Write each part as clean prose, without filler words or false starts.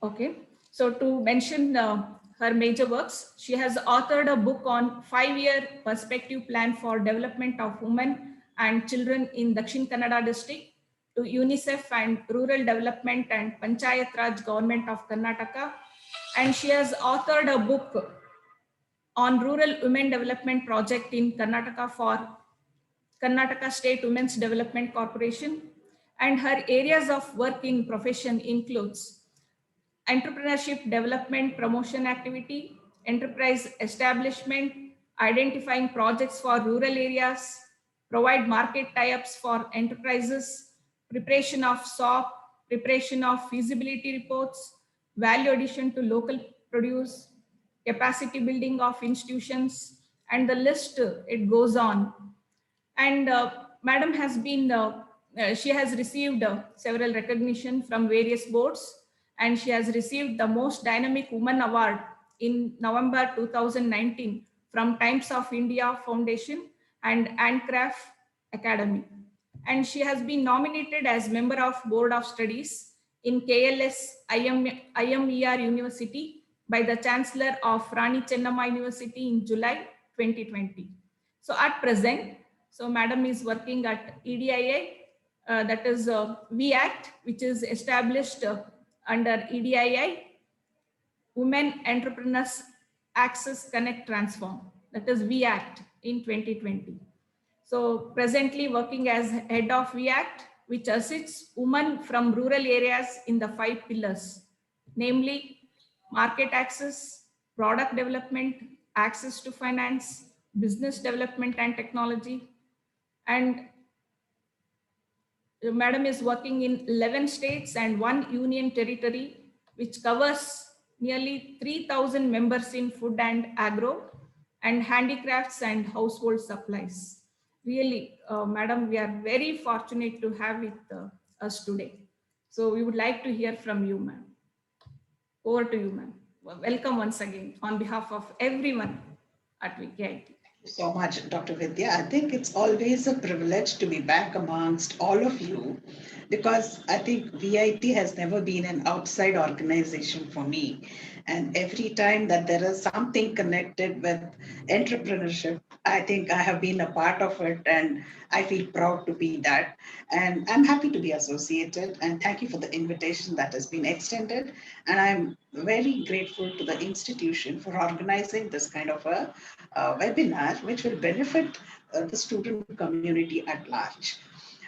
Okay. So to mention her major works, she has authored a book on 5-year perspective plan for development of women and children in Dakshin Kannada district to UNICEF and Rural Development and Panchayat Raj Government of Karnataka. And she has authored a book on rural women development project in Karnataka for Karnataka State Women's Development Corporation. And her areas of work in profession includes entrepreneurship development promotion activity, enterprise establishment, identifying projects for rural areas, provide market tie-ups for enterprises, preparation of SOP, preparation of feasibility reports, value addition to local produce, capacity building of institutions, and the list, it goes on. And Madam has been, she has received several recognition from various boards, and she has received the Most Dynamic Woman Award in November 2019 from Times of India Foundation and Handcraft Academy. And she has been nominated as member of Board of Studies in KLS IMER University by the Chancellor of Rani Chennamma University in July 2020. So at present, so Madam is working at EDIA, that is VKIt, which is established under EDIA, Women Entrepreneurs Access Connect Transform, that is VKIt in 2020. So presently working as head of VKIt, which assists women from rural areas in the 5 pillars, namely market access, product development, access to finance, business development and technology. And Madam is working in 11 states and 1 union territory, which covers nearly 3,000 members in food and agro and handicrafts and household supplies. Really, Madam, we are very fortunate to have with us today. So we would like to hear from you, ma'am. Over to you, ma'am. Welcome once again on behalf of everyone at VKIt. So much, Dr. Vidya. I think it's always a privilege to be back amongst all of you because I think VIT has never been an outside organization for me. And every time that there is something connected with entrepreneurship, I think I have been a part of it and I feel proud to be that. And I'm happy to be associated. And thank you for the invitation that has been extended. And I'm very grateful to the institution for organizing this kind of a webinar, which will benefit the student community at large.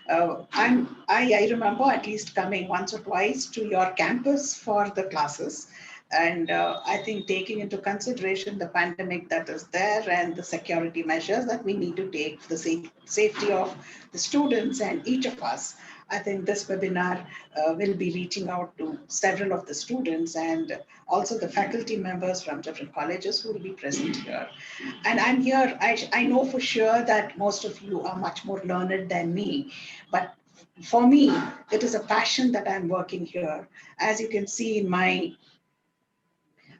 I remember at least coming once or twice to your campus for the classes. And I think taking into consideration the pandemic that is there and the security measures that we need to take for the safety of the students and each of us, I think this webinar will be reaching out to several of the students and also the faculty members from different colleges who will be present here. And I'm here, I know for sure that most of you are much more learned than me, but for me, it is a passion that I'm working here. As you can see in my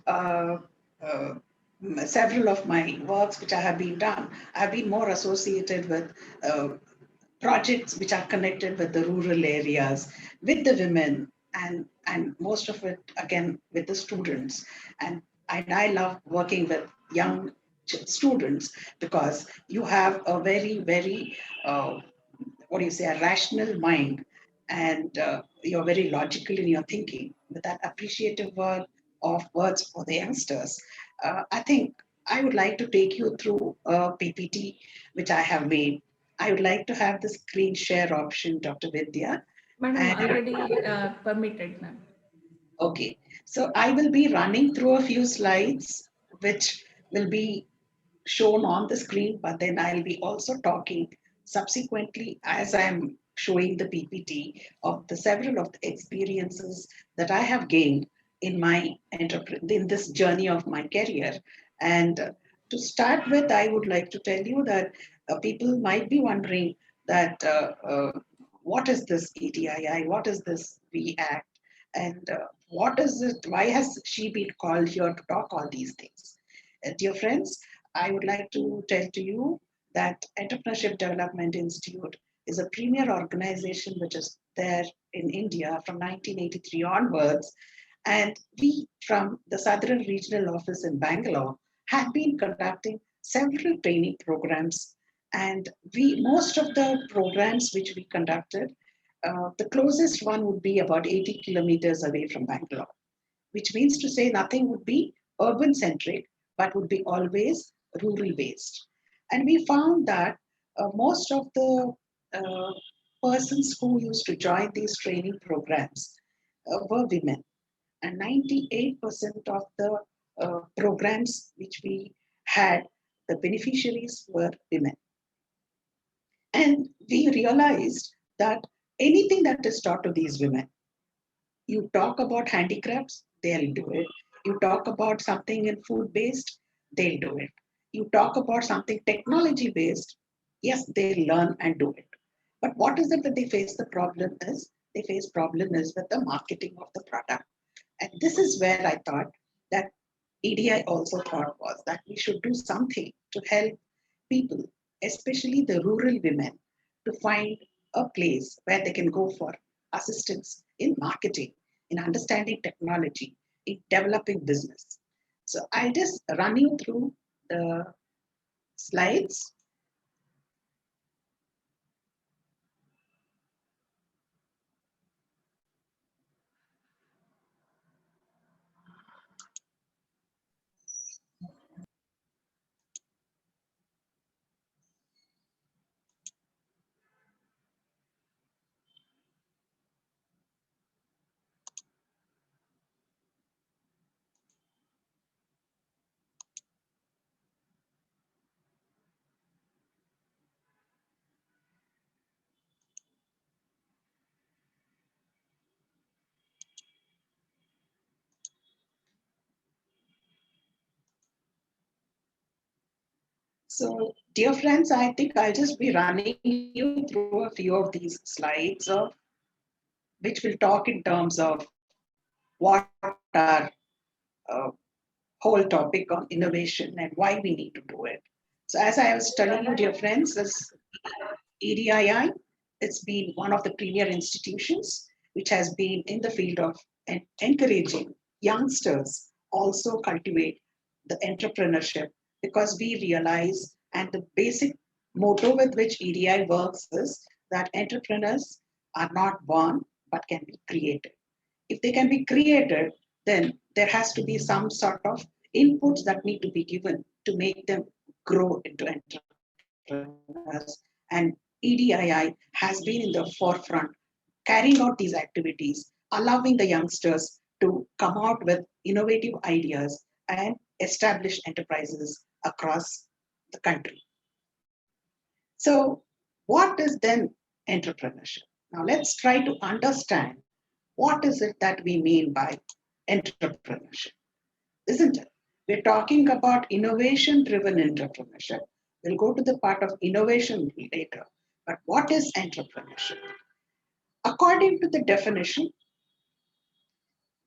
uh, uh, several of my works which I have been done, I have been more associated with projects which are connected with the rural areas, with the women, and most of it again with the students. And I love working with young students because you have a very what do you say, a rational mind, and you're very logical in your thinking with that appreciative word of words for the youngsters. I think I would like to take you through a PPT which I have made. I would like to have the screen share option, Dr. Vidya. Madam, And, already permitted, ma'am. okay, so I will be running through a few slides which will be shown on the screen, but then I'll be also talking subsequently as I'm showing the PPT of the several of the experiences that I have gained in my in this journey of my career. And to start with, I would like to tell you that people might be wondering that what is this ETII? What is this VACT? And what is it? Why has she been called here to talk all these things? Dear friends, I would like to tell to you that Entrepreneurship Development Institute is a premier organization which is there in India from 1983 onwards. And we from the Southern Regional Office in Bangalore have been conducting several training programs. And most of the programs which we conducted, the closest one would be about 80 kilometers away from Bangalore, which means to say nothing would be urban centric, but would be always rural based. And we found that most of the uh, persons who used to join these training programs were women. And 98% of the programs which we had, the beneficiaries were women. And we realized that anything that is taught to these women, you talk about handicrafts, they'll do it. You talk about something in food based, they'll do it. You talk about something technology based, yes, they learn and do it. But what is it that they face the problem is? They face problem is with the marketing of the product. And this is where I thought that EDI also thought was that we should do something to help people, especially the rural women, to find a place where they can go for assistance in marketing, in understanding technology, in developing business. So I'll just run you through the slides. So, dear friends, I think I'll just be running you through a few of these slides which will talk in terms of what our whole topic on innovation and why we need to do it. So as I was telling you, dear friends, this EDII, it's been one of the premier institutions which has been in the field of encouraging youngsters also cultivate the entrepreneurship, because we realize, and the basic motto with which EDI works is that entrepreneurs are not born but can be created. If they can be created, then there has to be some sort of inputs that need to be given to make them grow into entrepreneurs. And EDII has been in the forefront, carrying out these activities, allowing the youngsters to come out with innovative ideas and establish enterprises across the country. So, what is then entrepreneurship? Now, let's try to understand what is it that we mean by entrepreneurship, isn't it? We're talking about innovation driven entrepreneurship. We'll go to the part of innovation later. But what is entrepreneurship? According to the definition,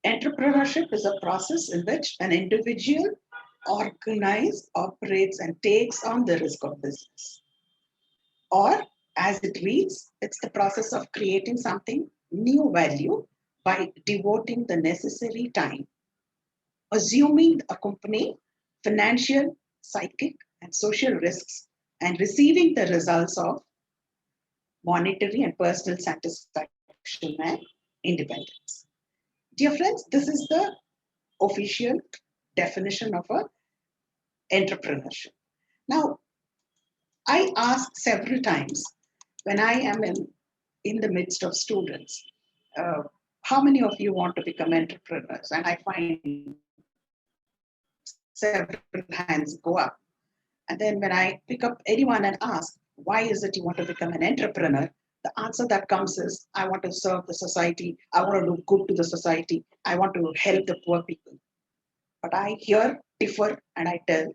entrepreneurship is a process in which an individual organizes, operates, and takes on the risk of business. Or, as it reads, it's the process of creating something new value by devoting the necessary time, assuming accompanying financial, psychic, and social risks, and receiving the results of monetary and personal satisfaction and independence. Dear friends, this is the official definition of a entrepreneurship. Now, I ask several times when I am in the midst of students, uh, how many of you want to become entrepreneurs? And I find several hands go up. And then when I pick up anyone and ask, why is it you want to become an entrepreneur? The answer that comes is, I want to serve the society. I want to look good to the society. I want to help the poor people. But I here differ and I tell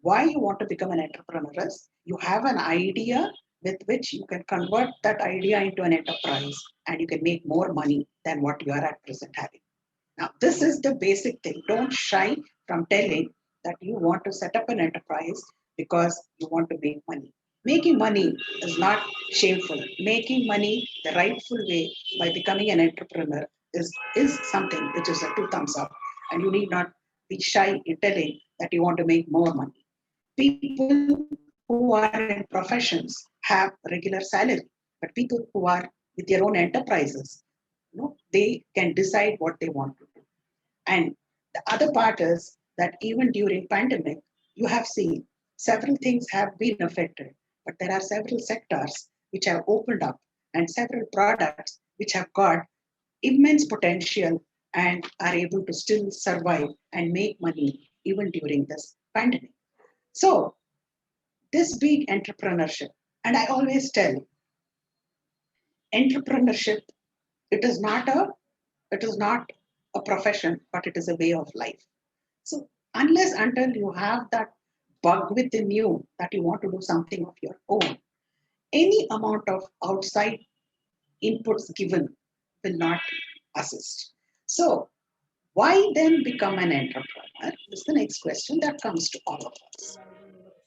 why you want to become an entrepreneur is you have an idea with which you can convert that idea into an enterprise and you can make more money than what you are at present having. Now, this is the basic thing. Don't shy from telling that you want to set up an enterprise because you want to make money. Making money is not shameful. Making money the rightful way by becoming an entrepreneur is something which is a two thumbs up, and you need not be shy in telling that you want to make more money. People who are in professions have regular salary, but people who are with their own enterprises, they can decide what they want to do. And the other part is that even during pandemic, you have seen several things have been affected, but there are several sectors which have opened up and several products which have got immense potential and are able to still survive and make money even during this pandemic. So this big entrepreneurship, and I always tell entrepreneurship, it is not a it is not a profession, but it is a way of life. So unless until you have that bug within you that you want to do something of your own, any amount of outside inputs given will not assist. So why then become an entrepreneur? This is the next question that comes to all of us.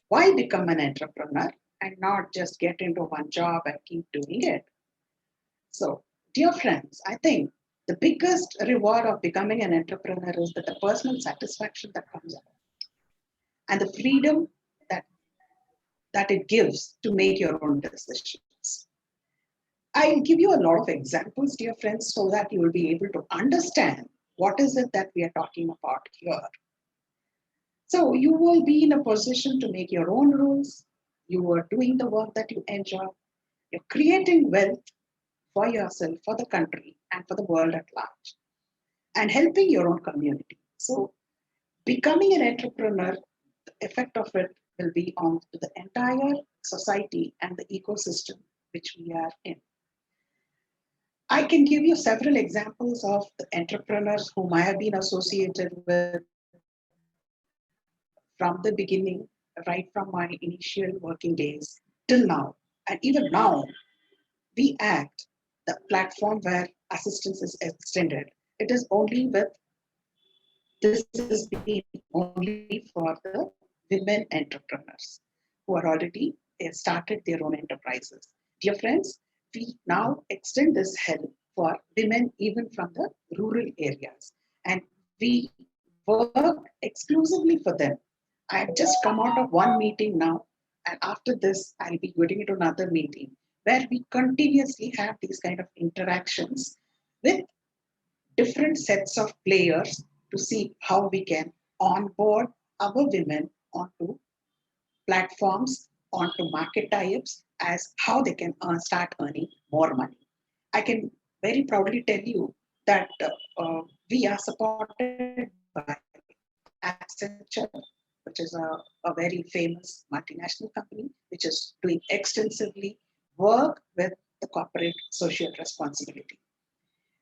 Why become an entrepreneur and not just get into one job and keep doing it? So, dear friends, I think the biggest reward of becoming an entrepreneur is that the personal satisfaction that comes out and the freedom that, that it gives to make your own decisions. I'll give you a lot of examples, dear friends, so that you will be able to understand what is it that we are talking about here. So you will be in a position to make your own rules. You are doing the work that you enjoy. You're creating wealth for yourself, for the country, and for the world at large, and helping your own community. So becoming an entrepreneur, the effect of it will be on to the entire society and the ecosystem which we are in. I can give you several examples of the entrepreneurs whom I have been associated with from the beginning, right from my initial working days till now. And even now, we act the platform where assistance is extended. It is only with this has been only for the women entrepreneurs who are already started their own enterprises. Dear friends, we now extend this help for women even from the rural areas. And we work exclusively for them. I have just come out of one meeting now, and after this, I'll be going into another meeting where we continuously have these kind of interactions with different sets of players to see how we can onboard our women onto platforms, onto market tie-ups as how they can start earning more money. I can very proudly tell you that we are supported by Accenture, which is a very famous multinational company, which is doing extensively work with the corporate social responsibility.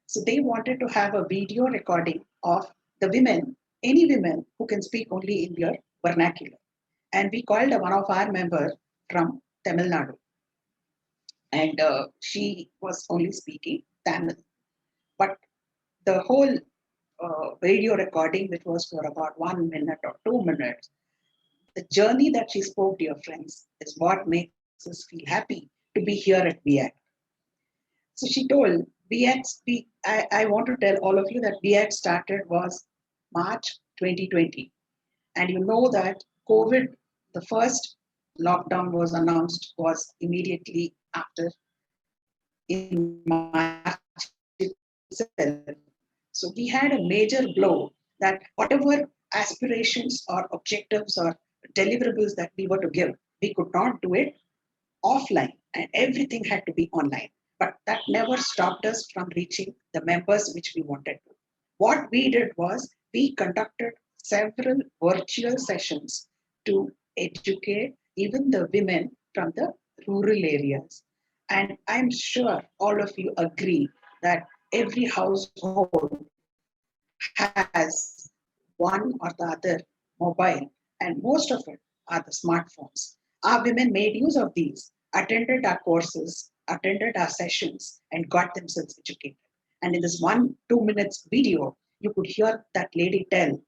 So they wanted to have a video recording of the women, any women who can speak only in their vernacular. And we called one of our members from Tamil Nadu. And she was only speaking Tamil. But the whole radio recording, which was for about 1 minute or 2 minutes, the journey that she spoke, dear friends, is what makes us feel happy to be here at VKIt. So she told I want to tell all of you that VKIt started was March 2020. And you know that COVID, the first lockdown was announced was immediately after in March itself. So we had a major blow that whatever aspirations or objectives or deliverables that we were to give, we could not do it offline and everything had to be online. But that never stopped us from reaching the members which we wanted to. What we did was we conducted several virtual sessions to educate even the women from the rural areas. And I'm sure all of you agree that every household has one or the other mobile, and most of it are the smartphones. Our women made use of these, attended our courses, attended our sessions, and got themselves educated. And in this 1-2 minutes video, you could hear that lady tell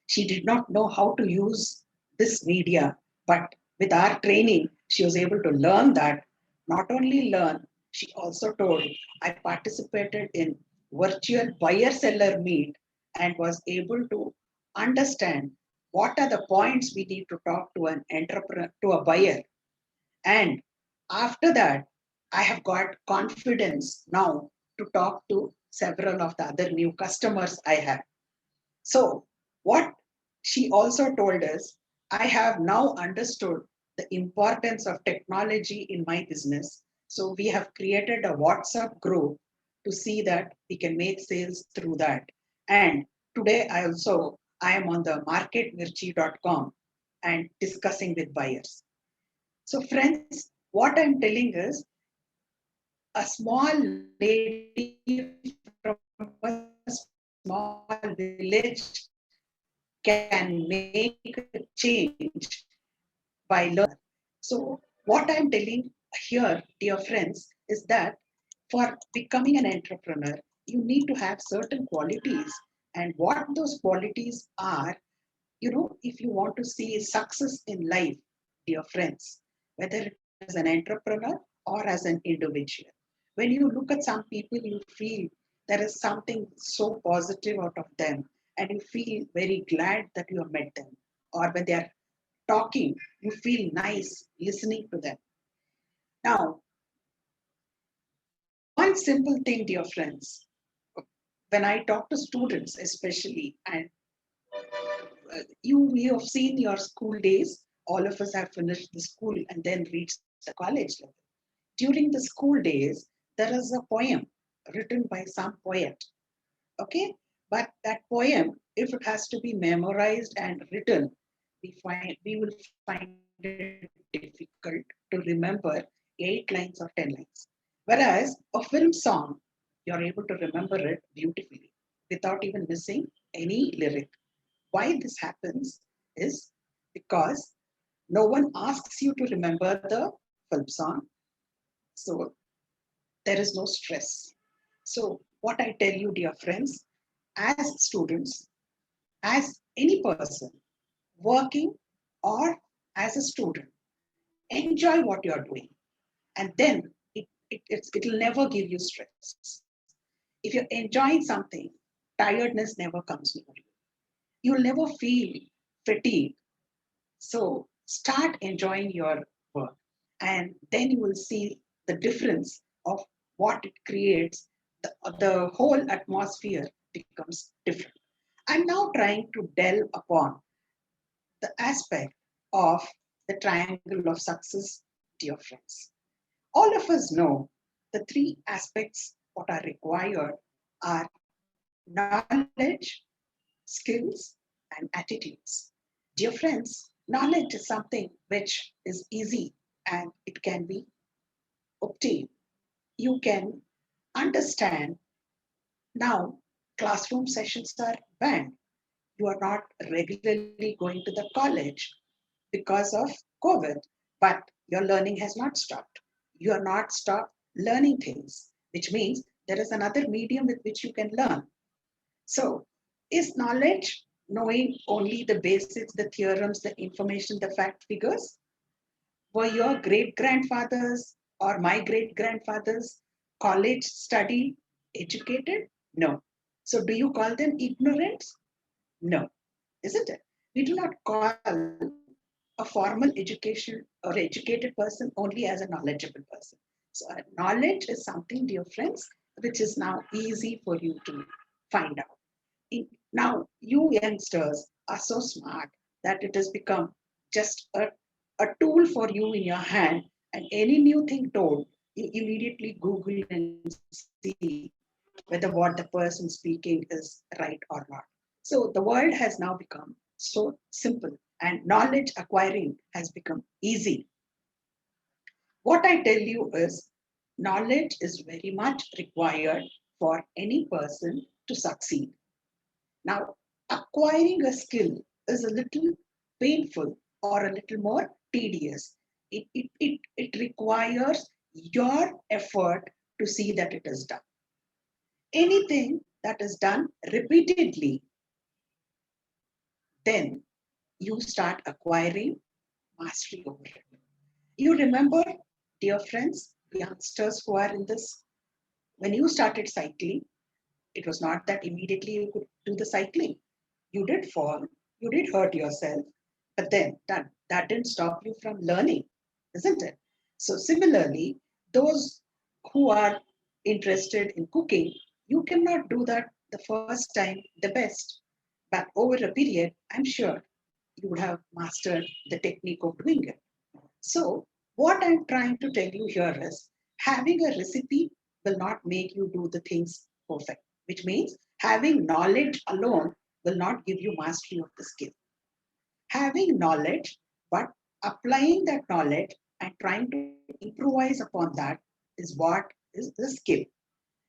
she did not know how to use this media, but with our training, she was able to learn that. Not only learn, she also told, I participated in virtual buyer-seller meet and was able to understand what are the points we need to talk to an entrepreneur, to a buyer. And after that, I have got confidence now to talk to several of the other new customers I have. So what she also told us, I have now understood the importance of technology in my business. So we have created a WhatsApp group to see that we can make sales through that. And today I am on the marketmirchi.com and discussing with buyers. So friends, what I'm telling is a small lady from a small village can make a change by learning. So what I'm telling here, dear friends, is that for becoming an entrepreneur, you need to have certain qualities. And what those qualities are, if you want to see success in life, dear friends, whether it is as an entrepreneur or as an individual, when you look at some people, you feel there is something so positive out of them, and you feel very glad that you have met them. Or when they are talking, you feel nice listening to them. Now, one simple thing, dear friends, when I talk to students, especially, and you have seen your school days. All of us have finished the school and then reached the college level. During the school days, there is a poem written by some poet. Okay, but that poem, if it has to be memorized and written, we will find it difficult to remember 8 lines or 10 lines. Whereas a film song, you're able to remember it beautifully without even missing any lyric. Why this happens is because no one asks you to remember the film song. So there is no stress. So what I tell you, dear friends, as students, as any person working or as a student, enjoy what you're doing. And then it'll never give you stress. If you're enjoying something, tiredness never comes near you. You'll never feel fatigue. So start enjoying your work, and then you will see the difference of what it creates. The whole atmosphere becomes different. I'm now trying to delve upon the aspect of the triangle of success, dear friends. All of us know the three aspects what are required are knowledge, skills, and attitudes. Dear friends, knowledge is something which is easy and it can be obtained. You can understand now classroom sessions are banned. You are not regularly going to the college because of COVID, but your learning has not stopped. You are not stopped learning things, which means there is another medium with which you can learn. So, is knowledge knowing only the basics, the theorems, the information, the fact figures? Were your great grandfathers or my great grandfathers college study educated? No. So, do you call them ignorant? No, isn't it? We do not call a formal education or educated person only as a knowledgeable person. So, knowledge is something, dear friends, which is now easy for you to find out. Now, you youngsters are so smart that it has become just a tool for you in your hand, and any new thing told, you immediately Google and see whether what the person speaking is right or not. So the world has now become so simple, and knowledge acquiring has become easy. What I tell you is knowledge is very much required for any person to succeed. Now, acquiring a skill is a little painful or a little more tedious. It requires your effort to see that it is done. Anything that is done repeatedly, then you start acquiring mastery over it. You remember, dear friends, youngsters who are in this, when you started cycling, It was not that immediately you could do the cycling. You did fall, you did hurt yourself, but then that didn't stop you from learning, isn't it? So similarly, those who are interested in cooking, you cannot do that the first time the best. But over a period, I'm sure you would have mastered the technique of doing it. So, what I'm trying to tell you here is having a recipe will not make you do the things perfect, which means having knowledge alone will not give you mastery of the skill. Having knowledge, but applying that knowledge and trying to improvise upon that is what is the skill.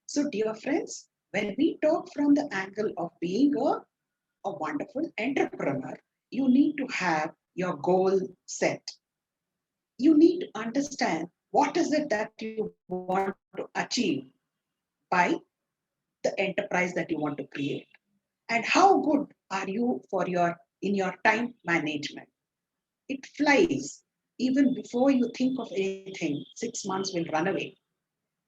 So, dear friends, when we talk from the angle of being a wonderful entrepreneur, you need to have your goal set. You need to understand what is it that you want to achieve by the enterprise that you want to create, and how good are you in your time management. It flies. Even before you think of anything, 6 months will run away.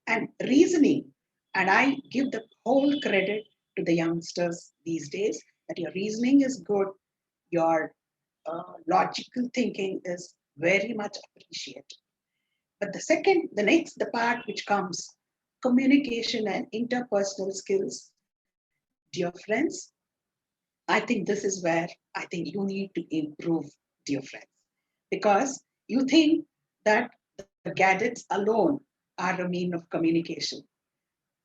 And reasoning, and I give the whole credit to the youngsters these days, that your reasoning is good, your logical thinking is very much appreciated. But the part which comes, communication and interpersonal skills, dear friends, I think this is where I think you need to improve, dear friends, because you think that the gadgets alone are a mean of communication.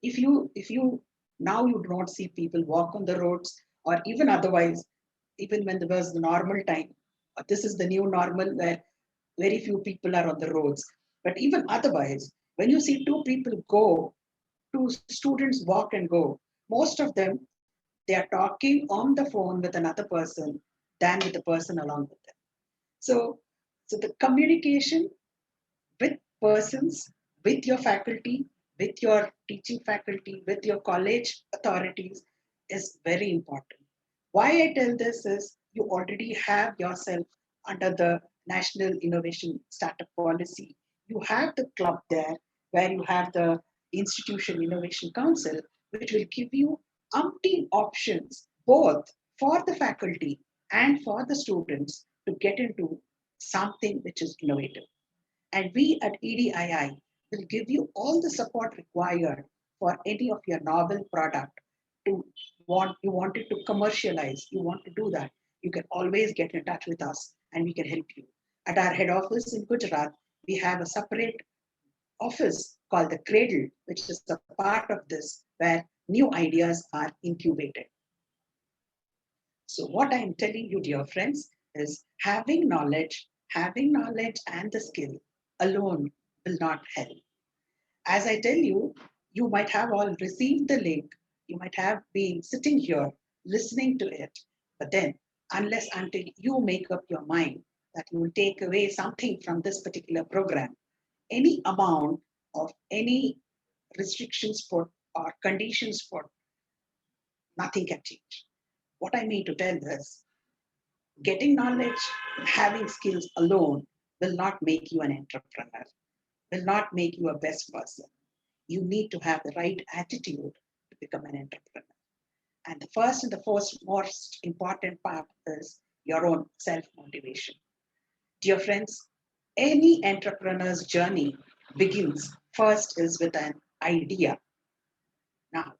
If you now you do not see people walk on the roads, or even otherwise, even when there was the normal time, this is the new normal where very few people are on the roads. But even otherwise, when you see two people go, two students walk and go, most of them, they are talking on the phone with another person than with the person along with them. So, so the communication with persons, with your faculty, with your teaching faculty, with your college authorities is very important. Why I tell this is you already have yourself under the National Innovation Startup Policy. You have the club there where you have the Institution Innovation Council, which will give you umpteen options both for the faculty and for the students to get into something which is innovative. And we at EDII will give you all the support required for any of your novel product you wanted to commercialize, you want to do that. You can always get in touch with us and we can help you. At our head office in Gujarat, we have a separate office called the Cradle, which is a part of this, where new ideas are incubated. So what I'm telling you, dear friends, is having knowledge and the skill alone will not help. As I tell you, you might have all received the link, you might have been sitting here listening to it, but then unless until you make up your mind that you will take away something from this particular program, any amount of any restrictions put or conditions put, nothing can change. What I mean to tell is, getting knowledge, having skills alone will not make you an entrepreneur, will not make you a best person. You need to have the right attitude to become an entrepreneur. And the first and the most important part is your own self-motivation. Dear friends, any entrepreneur's journey begins first is with an idea. Now,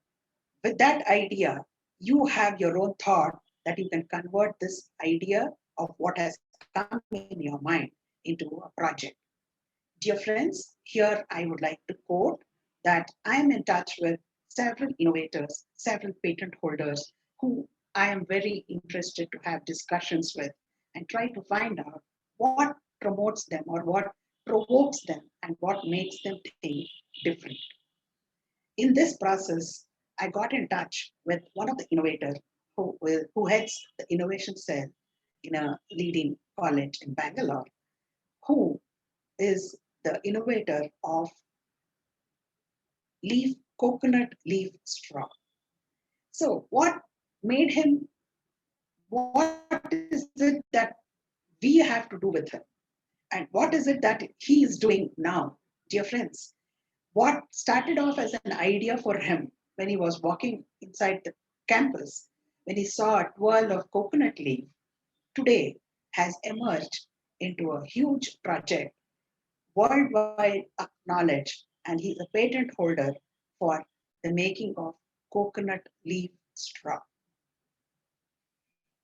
with that idea, you have your own thought that you can convert this idea of what has come in your mind into a project. Dear friends, here I would like to quote that I am in touch with several innovators, several patent holders who I am very interested to have discussions with and try to find out what promotes them or what provokes them and what makes them think different. In this process, I got in touch with one of the innovators who heads the innovation cell in a leading college in Bangalore, who is the innovator of coconut leaf straw. So what made him, what is it that we have to do with him? And what is it that he is doing now? Dear friends, what started off as an idea for him when he was walking inside the campus, when he saw a twirl of coconut leaf, today has emerged into a huge project, worldwide acknowledged, and he's a patent holder for the making of coconut leaf straw.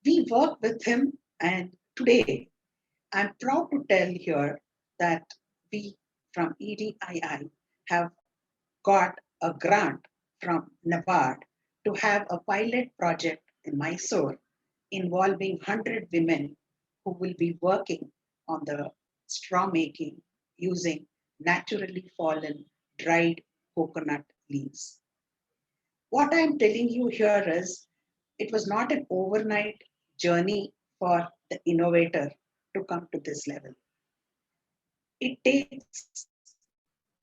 We work with him, and today I'm proud to tell here that we from EDII have got a grant from NABARD to have a pilot project in Mysore involving 100 women who will be working on the straw making using naturally fallen dried coconut leaves. What I'm telling you here is it was not an overnight journey for the innovator to come to this level. It takes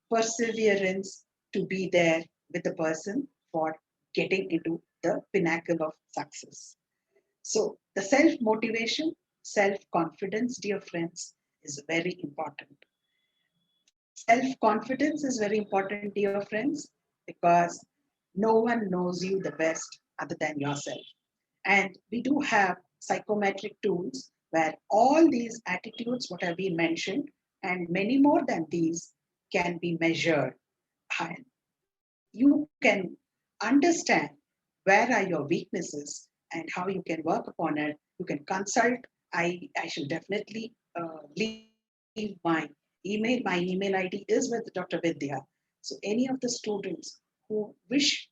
perseverance to be there with the person for getting into the pinnacle of success. So the self-motivation, self-confidence, dear friends, is very important. Self-confidence is very important, dear friends, because no one knows you the best other than yourself. And we do have psychometric tools where all these attitudes, what have been mentioned, and many more than these can be measured. And you can understand where are your weaknesses and how you can work upon it. You can consult. I shall definitely leave my email. My email ID is with Dr. Vidya. So any of the students who wish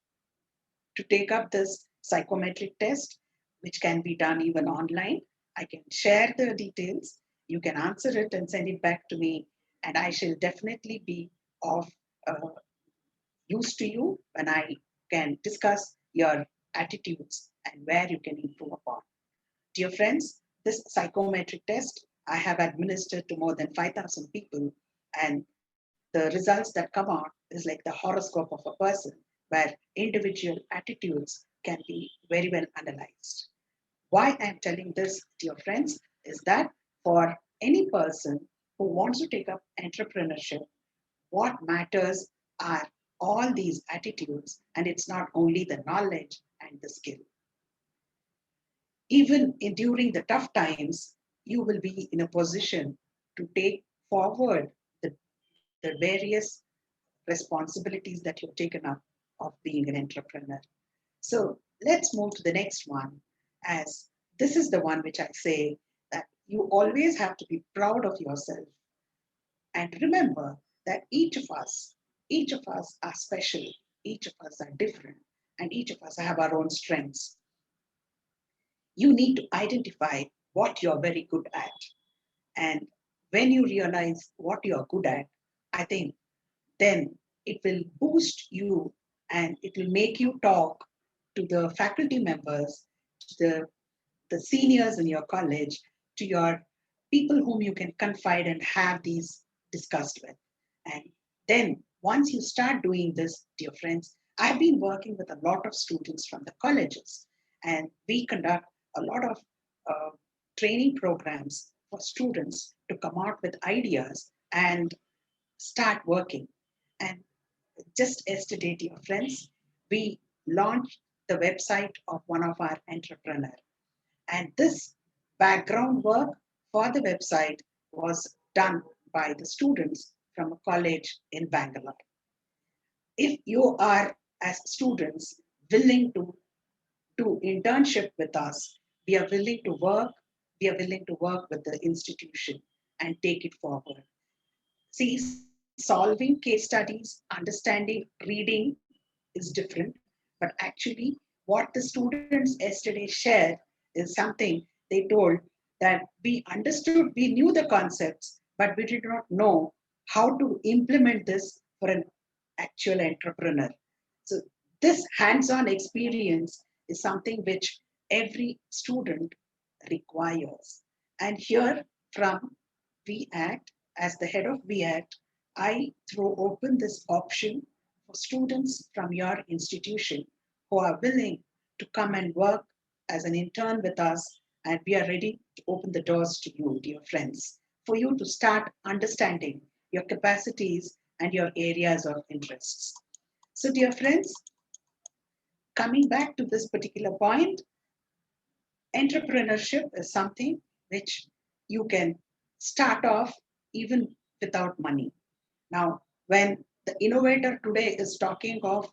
to take up this psychometric test, which can be done even online, I can share the details. You can answer it and send it back to me, and I shall definitely be of uh, use to you when I can discuss your attitudes and where you can improve upon. Dear friends, this psychometric test I have administered to more than 5,000 people, and the results that come out is like the horoscope of a person where individual attitudes can be very well analyzed. Why I'm telling this, dear friends, is that for any person who wants to take up entrepreneurship, what matters are all these attitudes, and it's not only the knowledge and the skill. Even during the tough times, you will be in a position to take forward the various responsibilities that you've taken up of being an entrepreneur. So let's move to the next one, as this is the one which I say that you always have to be proud of yourself. And remember that each of us are special, each of us are different, and each of us have our own strengths. You need to identify what you're very good at. And when you realize what you're good at, I think then it will boost you and it will make you talk to the faculty members, to the seniors in your college, to your people whom you can confide and have these discussed with. And then once you start doing this, dear friends, I've been working with a lot of students from the colleges, and we conduct a lot of uh, training programs for students to come out with ideas and start working. And just yesterday, dear friends, we launched the website of one of our entrepreneurs. And this background work for the website was done by the students from a college in Bangalore. If you are, as students, willing to do internship with us, we are willing to work, we are willing to work with the institution and take it forward. See, solving case studies, understanding, reading is different, but actually, what the students yesterday shared is something they told that we understood, we knew the concepts, but we did not know how to implement this for an actual entrepreneur. So, this hands on experience is something which every student requires. And here from VACT, as the head of VACT, I throw open this option for students from your institution who are willing to come and work as an intern with us, and we are ready to open the doors to you, dear friends, for you to start understanding your capacities and your areas of interests. So, dear friends, coming back to this particular point, entrepreneurship is something which you can start off even without money. Now, when the innovator today is talking of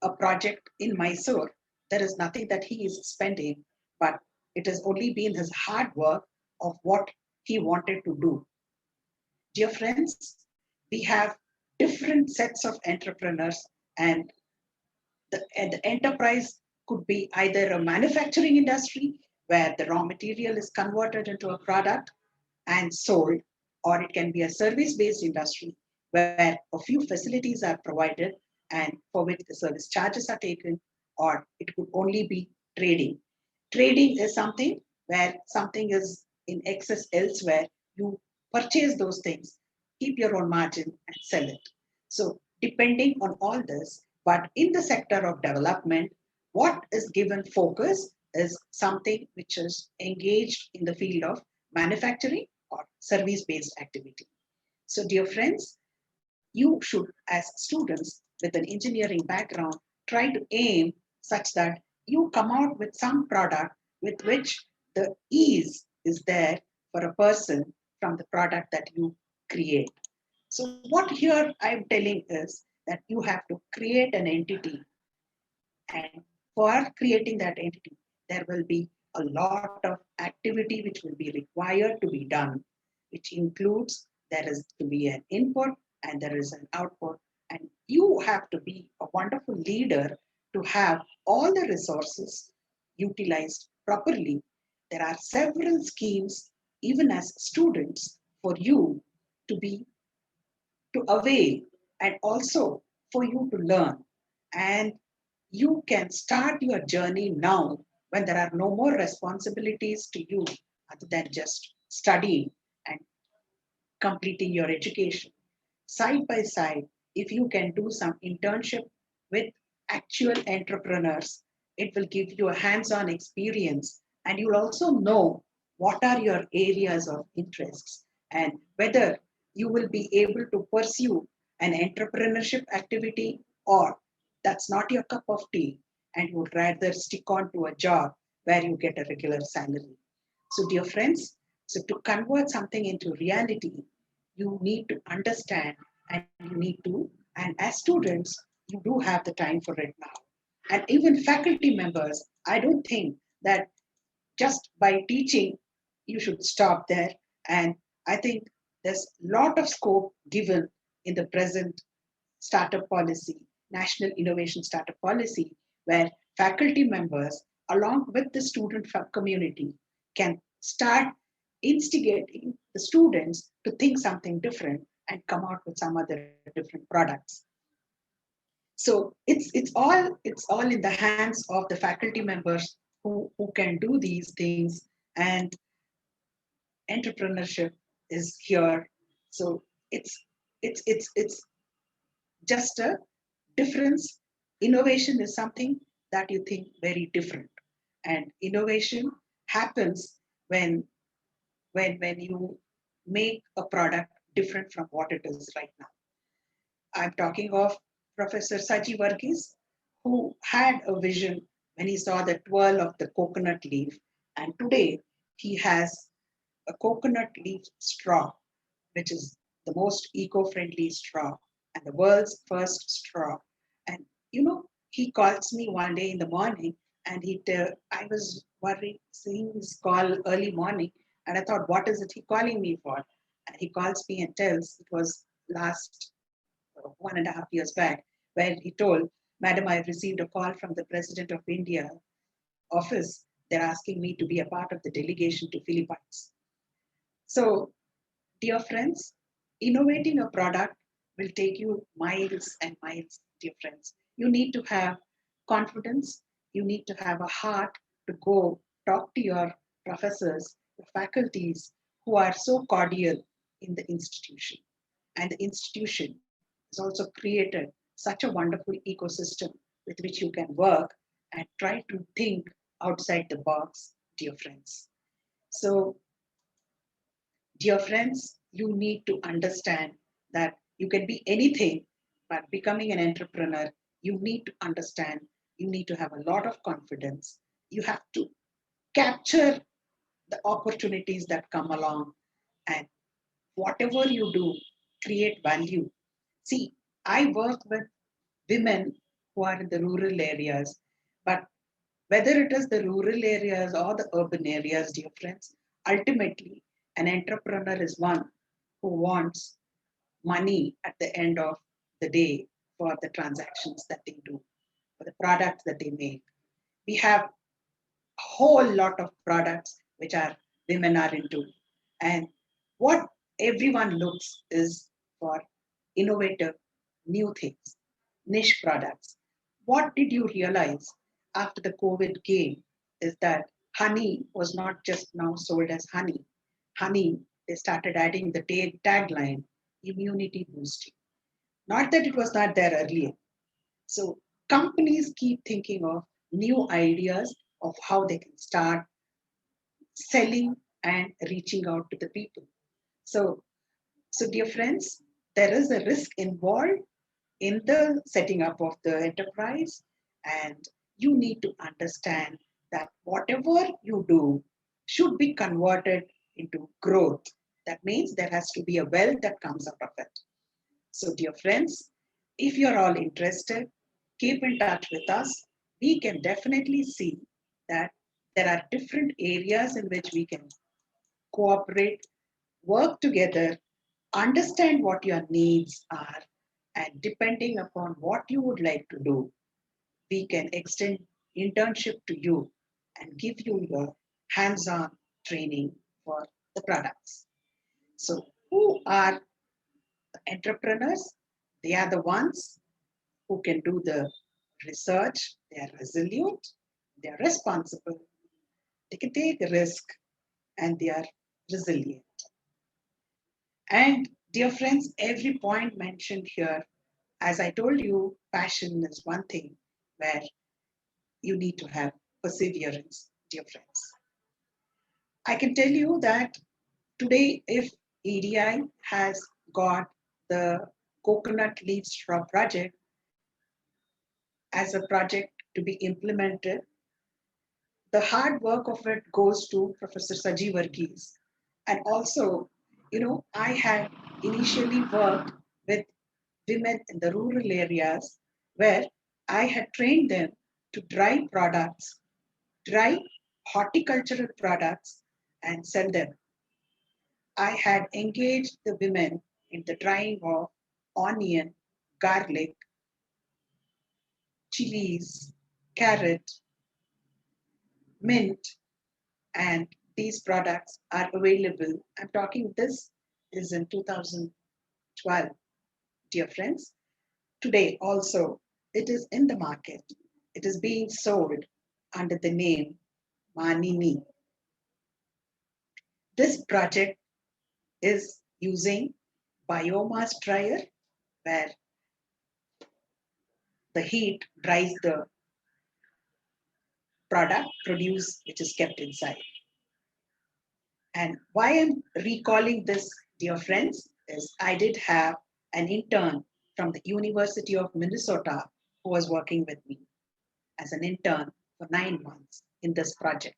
a project in Mysore, there is nothing that he is spending, but it has only been his hard work of what he wanted to do. Dear friends, we have different sets of entrepreneurs, and the enterprise could be either a manufacturing industry where the raw material is converted into a product and sold, or it can be a service-based industry where a few facilities are provided and for which the service charges are taken, or it could only be trading. Trading is something where something is in excess elsewhere, you purchase those things, keep your own margin and sell it. So depending on all this, but in the sector of development, what is given focus is something which is engaged in the field of manufacturing or service-based activity. So dear friends, you should, as students with an engineering background, try to aim such that you come out with some product with which the ease is there for a person from the product that you create. So what here I'm telling is that you have to create an entity, and for creating that entity, there will be a lot of activity which will be required to be done, which includes there is to be an input and there is an output. And you have to be a wonderful leader to have all the resources utilized properly. There are several schemes, even as students, for you to be to avail and also for you to learn. And you can start your journey now when there are no more responsibilities to you other than just studying and completing your education. Side by side, if you can do some internship with actual entrepreneurs, it will give you a hands-on experience, and you'll also know what are your areas of interests and whether you will be able to pursue an entrepreneurship activity, or that's not your cup of tea and you would rather stick on to a job where you get a regular salary. So dear friends, so to convert something into reality, you need to understand and you need to, and as students, you do have the time for it now. And even faculty members, I don't think that just by teaching, you should stop there. And I think there's a lot of scope given in the present startup policy, National Innovation Startup Policy, where faculty members, along with the student community, can start instigating the students to think something different and come out with some other different products. So it's all in the hands of the faculty members who can do these things, and entrepreneurship is here. So it's just a difference. Innovation is something that you think very different, and innovation happens when when you make a product different from what it is right now. I'm talking of Professor Saji Varghese, who had a vision when he saw the twirl of the coconut leaf, and today he has a coconut leaf straw, which is the most eco-friendly straw and the world's first straw. And he calls me one day in the morning, and I was worried seeing his call early morning, and I thought, what is it he calling me for? And he calls me and tells it was last 1.5 years back, where he told, Madam, I've received a call from the President of India office. They're asking me to be a part of the delegation to Philippines. So dear friends, innovating a product will take you miles and miles, dear friends. You need to have confidence. You need to have a heart to go talk to your professors, your faculties who are so cordial in the institution. And the institution has also created such a wonderful ecosystem with which you can work and try to think outside the box, dear friends. So dear friends, you need to understand that you can be anything, but becoming an entrepreneur, you need to understand You need to have a lot of confidence. You have to capture the opportunities that come along, and whatever you do, create value. See, I work with women who are in the rural areas, but whether it is the rural areas or the urban areas, dear friends, ultimately an entrepreneur is one who wants money at the end of the day for the transactions that they do, for the products that they make. We have a whole lot of products which are women are into. And what everyone looks is for innovative new things, niche products. What did you realize after the COVID came is that honey was not just now sold as honey. Honey, they started adding the tagline, immunity boosting. Not that it was not there earlier. So companies keep thinking of new ideas of how they can start selling and reaching out to the people. So, so dear friends, there is a risk involved in the setting up of the enterprise, and you need to understand that whatever you do should be converted into growth. That means there has to be a wealth that comes out of it. So, dear friends, if you're all interested, keep in touch with us. We can definitely see that there are different areas in which we can cooperate, work together, understand what your needs are, and depending upon what you would like to do, we can extend internship to you and give you your hands-on training for the products. So who are the entrepreneurs? They are the ones who can do the research, they are resilient, they are responsible, they can take a risk, and they are resilient. And dear friends, every point mentioned here, as I told you, passion is one thing where you need to have perseverance, dear friends. I can tell you that today, if EDI has got the coconut leaf straw project as a project to be implemented, the hard work of it goes to Professor Saji Varghese. And also, I had initially worked with women in the rural areas where I had trained them to dry products, dry horticultural products, and sell them. I had engaged the women in the drying of onion, garlic, chilies, carrot, mint, and these products are available. I'm talking this is in 2012, dear friends. Today also, it is in the market. It is being sold under the name Manini. This project is using biomass dryer where the heat dries the product produced which is kept inside. And why I'm recalling this, dear friends, is I did have an intern from the University of Minnesota who was working with me as an intern for 9 months in this project.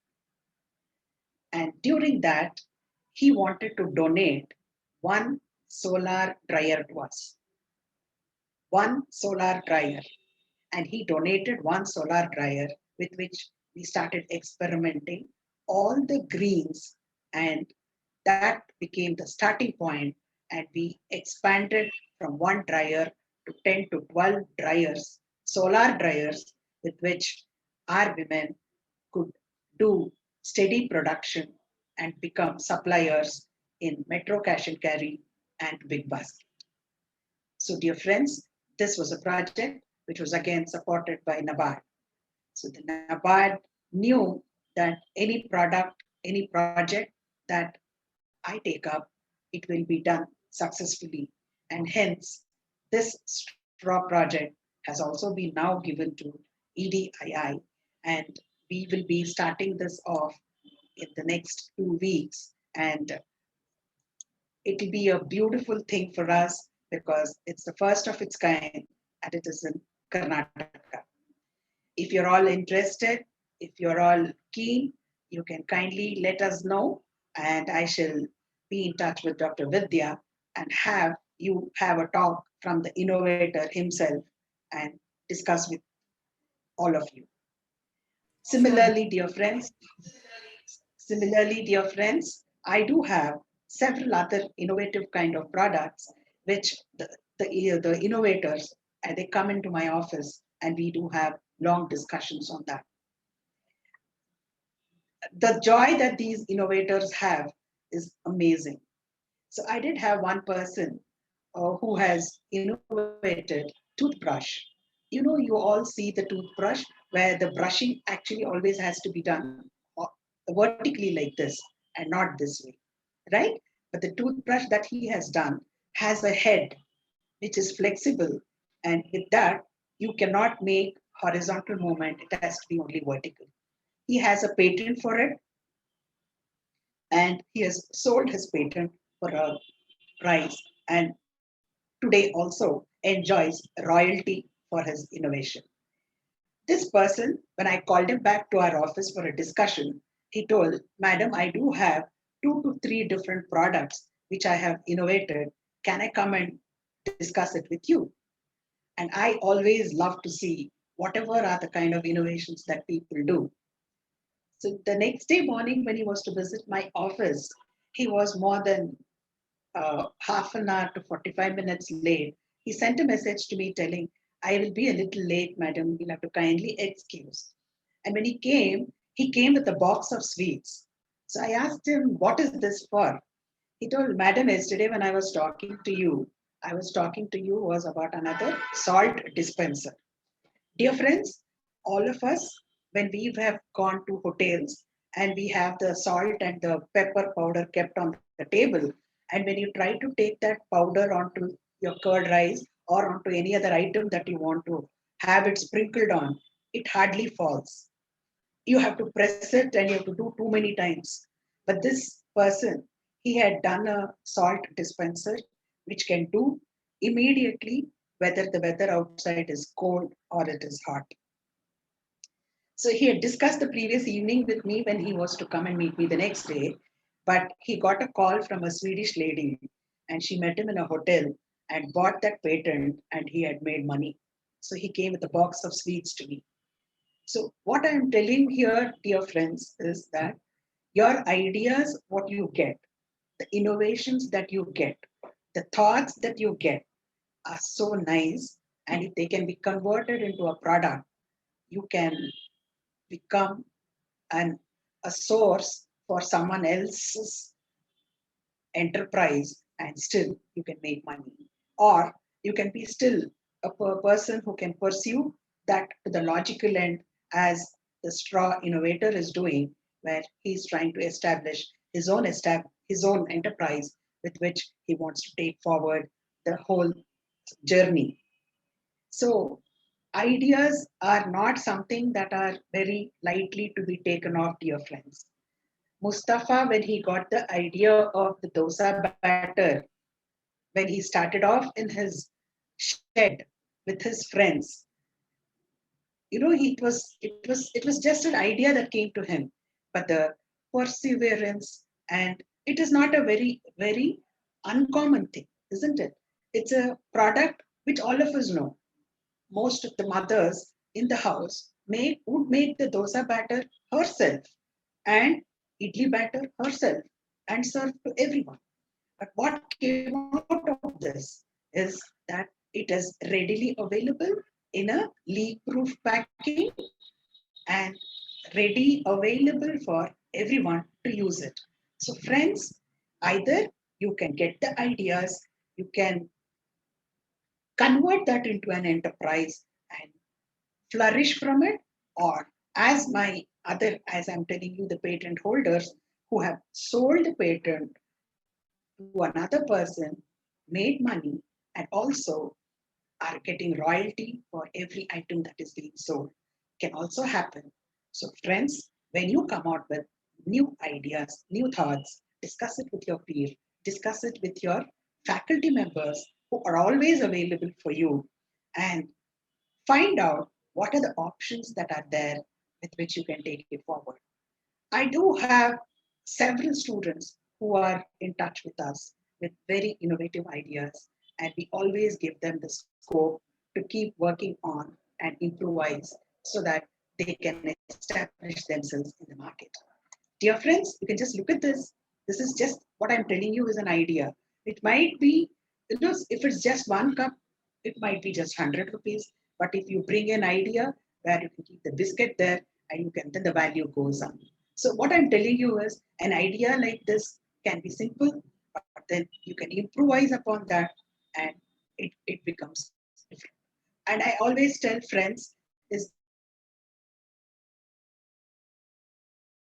And during that, he wanted to donate one solar dryer to us. One solar dryer. And he donated one solar dryer with which we started experimenting all the greens, and that became the starting point, and we expanded from one dryer to 10 to 12 dryers, solar dryers, with which our women could do steady production and become suppliers in Metro Cash and Carry and Big Basket. So dear friends, this was a project which was again supported by NABARD. So the NABARD knew that any product, any project that I take up, it will be done successfully. And hence, this straw project has also been now given to EDII. And we will be starting this off in the next 2 weeks. And it will be a beautiful thing for us because it's the first of its kind and it is in Karnataka. If you're all interested, if you're all keen, you can kindly let us know, and I shall be in touch with Dr. Vidya and have you have a talk from the innovator himself and discuss with all of you. Sure. Similarly, dear friends, Similarly, dear friends, I do have several other innovative kind of products which the innovators and they come into my office and we do have long discussions on that. The joy that these innovators have is amazing. So I did have one person who has innovated toothbrush. You all see the toothbrush where the brushing actually always has to be done vertically like this and not this way, right? But the toothbrush that he has done has a head which is flexible, and with that, you cannot make horizontal movement. It has to be only vertical. He has a patent for it, and he has sold his patent for a price, and today also enjoys royalty for his innovation. This person, when I called him back to our office for a discussion, he told, Madam, I do have 2 to 3 different products which I have innovated. Can I come and discuss it with you? And I always love to see whatever are the kind of innovations that people do. So the next day morning, when he was to visit my office, he was more than half an hour to 45 minutes late. He sent a message to me telling, I will be a little late, madam. You'll have to kindly excuse. And when he came with a box of sweets. So I asked him, what is this for? He told, Madam, yesterday when I was talking to you was about another salt dispenser. Dear friends, all of us, when we have gone to hotels and we have the salt and the pepper powder kept on the table, and when you try to take that powder onto your curd rice or onto any other item that you want to have it sprinkled on, it hardly falls. You have to press it and you have to do too many times. But this person, he had done a salt dispenser which can do immediately whether the weather outside is cold or it is hot. So he had discussed the previous evening with me when he was to come and meet me the next day. But he got a call from a Swedish lady and she met him in a hotel and bought that patent and he had made money. So he came with a box of sweets to me. So what I'm telling here, dear friends, is that your ideas, what you get, the innovations that you get, the thoughts that you get are so nice. And if they can be converted into a product, you can become an, a source for someone else's enterprise and still you can make money. Or you can be still a person who can pursue that to the logical end as the straw innovator is doing, where he's trying to establish his own enterprise with which he wants to take forward the whole journey. So ideas are not something that are very lightly to be taken off, dear friends. Mustafa, when he got the idea of the dosa batter, when he started off in his shed with his friends, it was just an idea that came to him, but the perseverance, and it is not a very uncommon thing, isn't it? It's a product which all of us know. Most of the mothers in the house would make the dosa batter herself and idli batter herself and serve to everyone. But what came out of this is that it is readily available in a leak-proof packing and ready available for everyone to use it. So friends, either you can get the ideas, you can convert that into an enterprise and flourish from it, or as I'm telling you, the patent holders who have sold the patent to another person, made money, and also are getting royalty for every item that is being sold, can also happen. So friends, when you come out with new ideas, new thoughts, discuss it with your peer, discuss it with your faculty members who are always available for you, and find out what are the options that are there with which you can take it forward. I do have several students who are in touch with us with very innovative ideas, and we always give them the scope to keep working on and improvise so that they can establish themselves in the market. Dear friends, you can just look at this. This is just what I'm telling you is an idea. It might be, if it's just one cup, it might be just 100 rupees. But if you bring an idea where you can keep the biscuit there and you can, then the value goes up. So what I'm telling you is an idea like this can be simple, but then you can improvise upon that and it becomes different. And I always tell friends is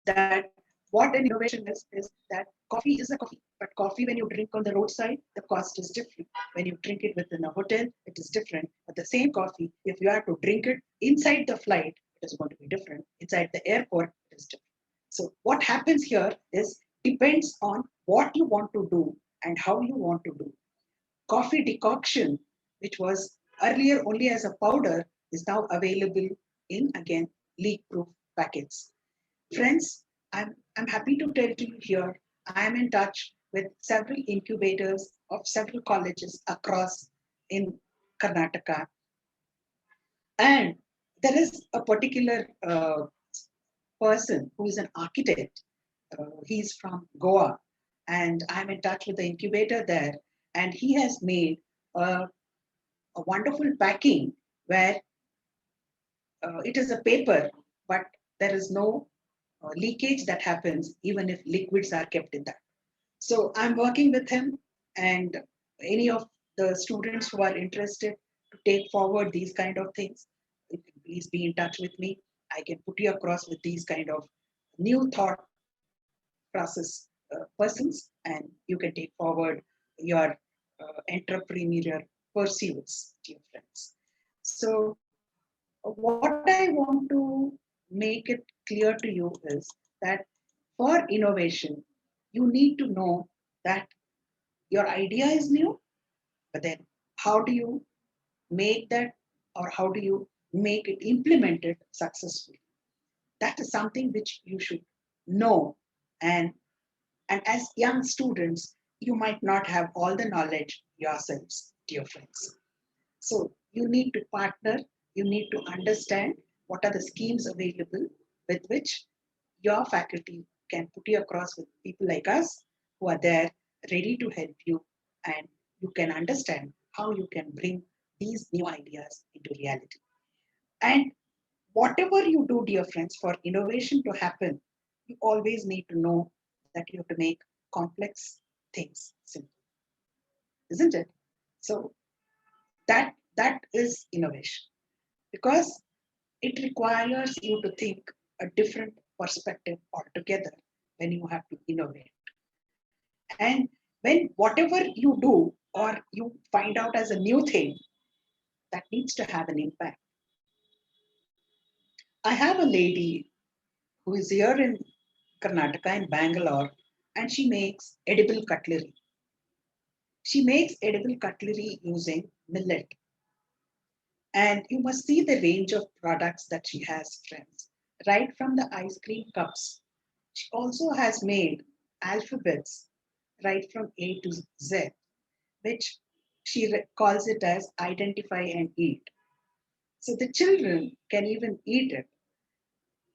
that what an innovation is that coffee is a coffee, but coffee when you drink on the roadside, the cost is different. When you drink it within a hotel, it is different. But the same coffee, if you have to drink it inside the flight, it is going to be different. Inside the airport, it is different. So what happens here is depends on what you want to do and how you want to do. Coffee decoction, which was earlier only as a powder, is now available in again leak-proof packets. Friends, I'm happy to tell to you here, I am in touch with several incubators of several colleges across in Karnataka. And there is a particular person who is an architect. He's from Goa, and I'm in touch with the incubator there. And he has made a wonderful packing where it is a paper, but there is no leakage that happens even if liquids are kept in that. So I'm working with him, and any of the students who are interested to take forward these kind of things, please be in touch with me. I can put you across with these kind of new thought process persons, and you can take forward your entrepreneurial pursuits, dear friends. So what I want to make it clear to you is that for innovation, you need to know that your idea is new, but then how do you make that or how do you make it implemented successfully? That is something which you should know. And, and as young students, you might not have all the knowledge yourselves, dear friends. So you need to partner, you need to understand what are the schemes available with which your faculty can put you across with people like us who are there ready to help you, and you can understand how you can bring these new ideas into reality. And whatever you do, dear friends, for innovation to happen, you always need to know that you have to make complex things simple, isn't it? So that is innovation, because it requires you to think a different perspective altogether when you have to innovate. And when whatever you do or you find out as a new thing, that needs to have an impact. I have a lady who is here in Karnataka in Bangalore, and she makes edible cutlery. She makes edible cutlery using millet. And you must see the range of products that she has, friends. Right from the ice cream cups, she also has made alphabets right from A to Z, which she calls it as identify and eat. So the children can even eat it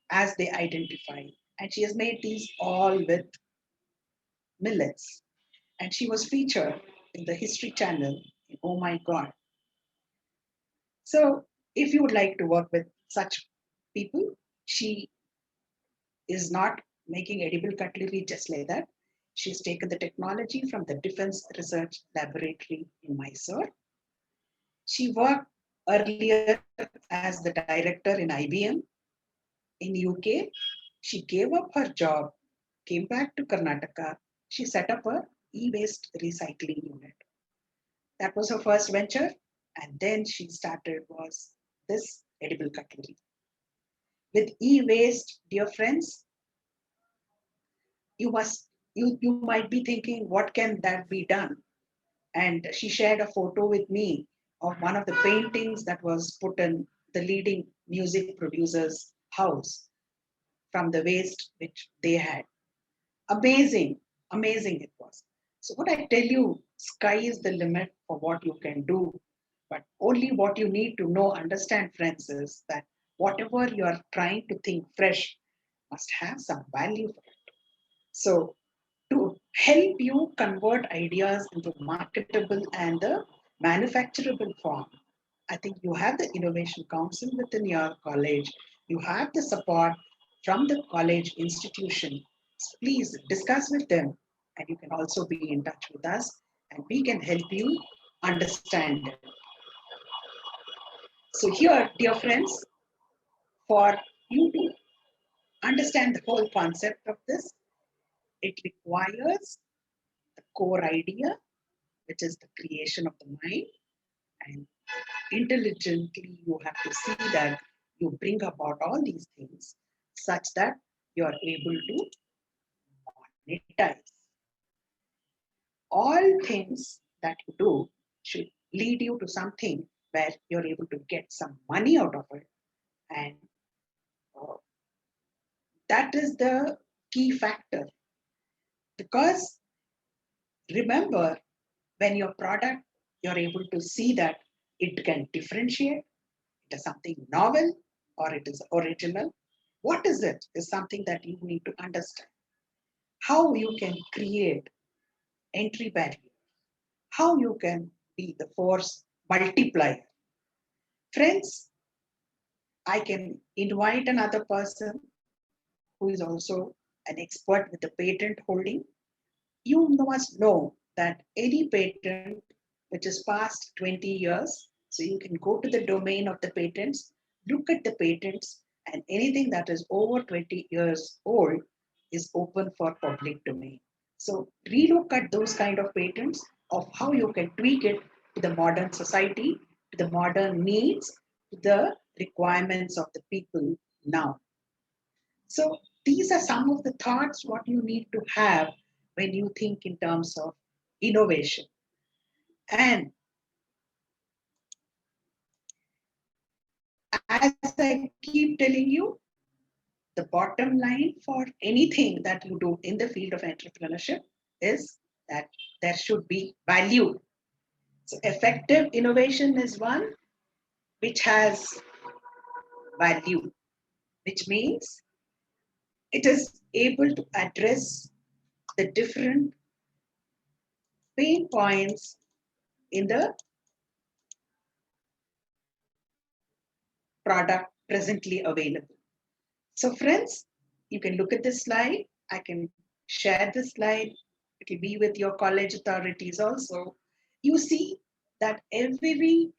as they identify. And she has made these all with millets. And she was featured in the History Channel in Oh My God. So if you would like to work with such people, she is not making edible cutlery just like that. She's taken the technology from the Defense Research Laboratory in Mysore. She worked earlier as the director in IBM in UK. She gave up her job, came back to Karnataka. She set up a e-waste recycling unit. That was her first venture. And then she started was this edible cutlery. With e-waste, dear friends, you must you might be thinking, what can that be done? And she shared a photo with me of one of the paintings that was put in the leading music producer's house from the waste which they had. Amazing, amazing it was. So what I tell you, sky is the limit for what you can do. But only what you need to know, understand, friends, is that whatever you are trying to think fresh must have some value for it. So to help you convert ideas into marketable and the manufacturable form, I think you have the innovation council within your college. You have the support from the college institution. So please discuss with them, and you can also be in touch with us, and we can help you understand them. So here, dear friends, for you to understand the whole concept of this, it requires the core idea, which is the creation of the mind, and intelligently you have to see that you bring about all these things such that you are able to monetize. All things that you do should lead you to something where you're able to get some money out of it, and uh, that is the key factor. Because remember, when your product, you're able to see that it can differentiate, it is something novel or it is original. What is it is something that you need to understand. How you can create entry barrier, how you can be the force multiplier. Friends, I can invite another person who is also an expert with the patent holding. You must know that any patent which is past 20 years, so you can go to the domain of the patents, look at the patents, and anything that is over 20 years old is open for public domain. So relook at those kind of patents of how you can tweak it to the modern society, to the modern needs, to the requirements of the people now. So these are some of the thoughts what you need to have when you think in terms of innovation. And as I keep telling you, the bottom line for anything that you do in the field of entrepreneurship is that there should be value. So effective innovation is one which has value, which means it is able to address the different pain points in the product presently available. So friends, you can look at this slide. I can share this slide. It will be with your college authorities also. You see that every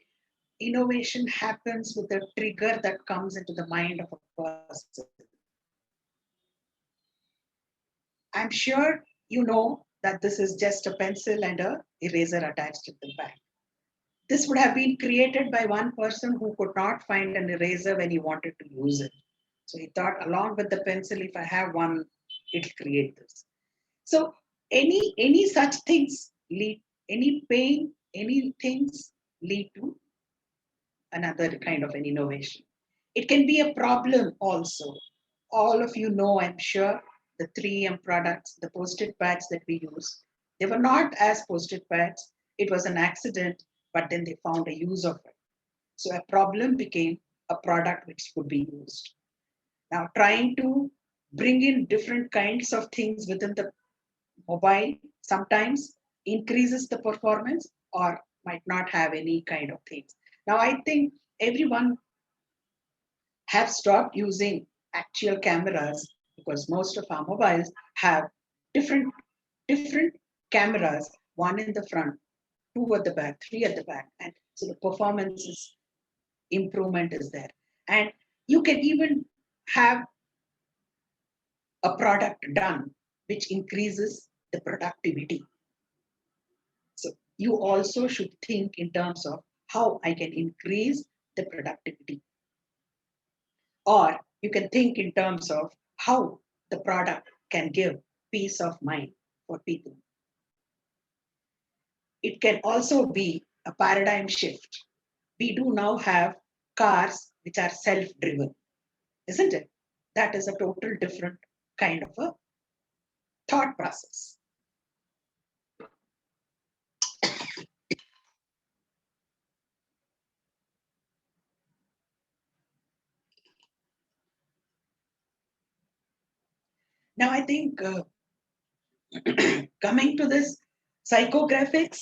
innovation happens with a trigger that comes into the mind of a person. I'm sure you know that this is just a pencil and a eraser attached at the back. This would have been created by one person who could not find an eraser when he wanted to use it. So he thought, along with the pencil, if I have one, it'll create this. So any such things lead, any pain, any things lead to another kind of an innovation. It can be a problem also. All of you know, I'm sure, the 3M products, the post-it pads that we use. They were not as post-it pads. It was an accident, but then they found a use of it. So a problem became a product which could be used. Now, trying to bring in different kinds of things within the mobile sometimes increases the performance or might not have any kind of things. Now, I think everyone have stopped using actual cameras because most of our mobiles have different, different cameras, one in the front, two at the back, three at the back. And so the performance is improvement is there. And you can even have a product done which increases the productivity. So you also should think in terms of how I can increase the productivity. Or you can think in terms of how the product can give peace of mind for people. It can also be a paradigm shift. We do now have cars which are self-driven, isn't it? That is a total different kind of a thought process. Now, I think coming to this psychographics,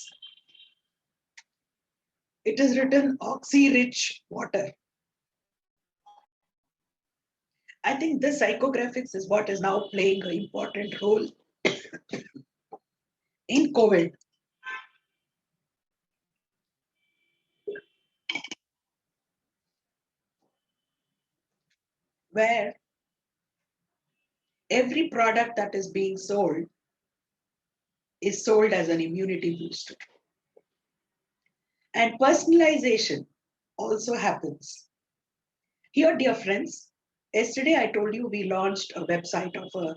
it is written oxy-rich water. I think this psychographics is what is now playing an important role in COVID. Where every product that is being sold is sold as an immunity booster. And personalization also happens. Here, dear friends, yesterday I told you we launched a website of an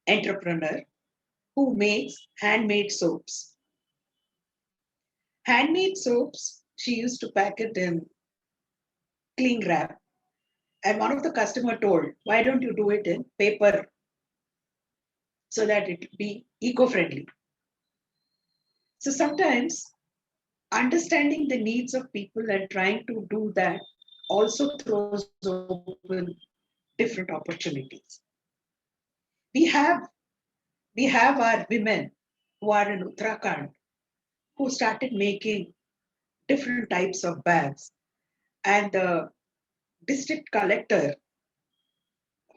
entrepreneur who makes handmade soaps. Handmade soaps, she used to pack it in cling wrap. And one of the customer told, why don't you do it in paper so that it be eco-friendly? So sometimes understanding the needs of people and trying to do that also throws open different opportunities. We have our women who are in Uttarakhand who started making different types of bags. And the district collector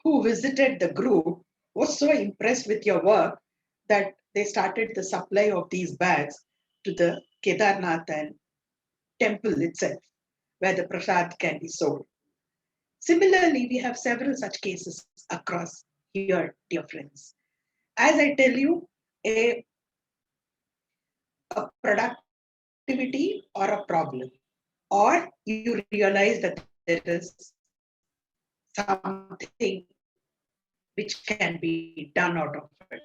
who visited the group was so impressed with your work that they started the supply of these bags to the Kedarnath and temple itself, where the prasad can be sold. Similarly, we have several such cases across here, dear friends. As I tell you, a productivity or a problem, or you realize that there is something which can be done out of it.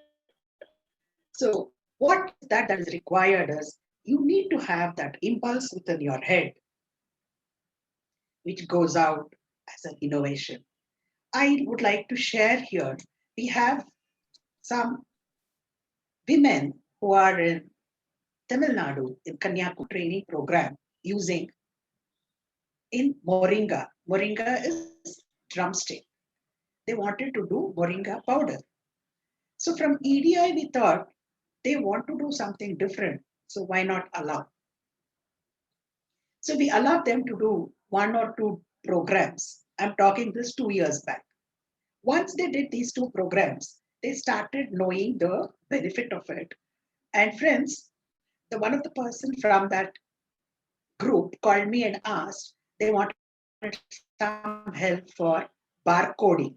So what that is required is you need to have that impulse within your head, which goes out as an innovation. I would like to share here, we have some women who are in Tamil Nadu in Kanyakumari training program using in moringa. Moringa is drumstick. They wanted to do moringa powder. So from EDI, we thought they want to do something different. So why not allow? So we allowed them to do 1 or 2 programs. I'm talking this 2 years back. Once they did these 2 programs, they started knowing the benefit of it. And friends, the one of the person from that group called me and asked they wanted some help for barcoding.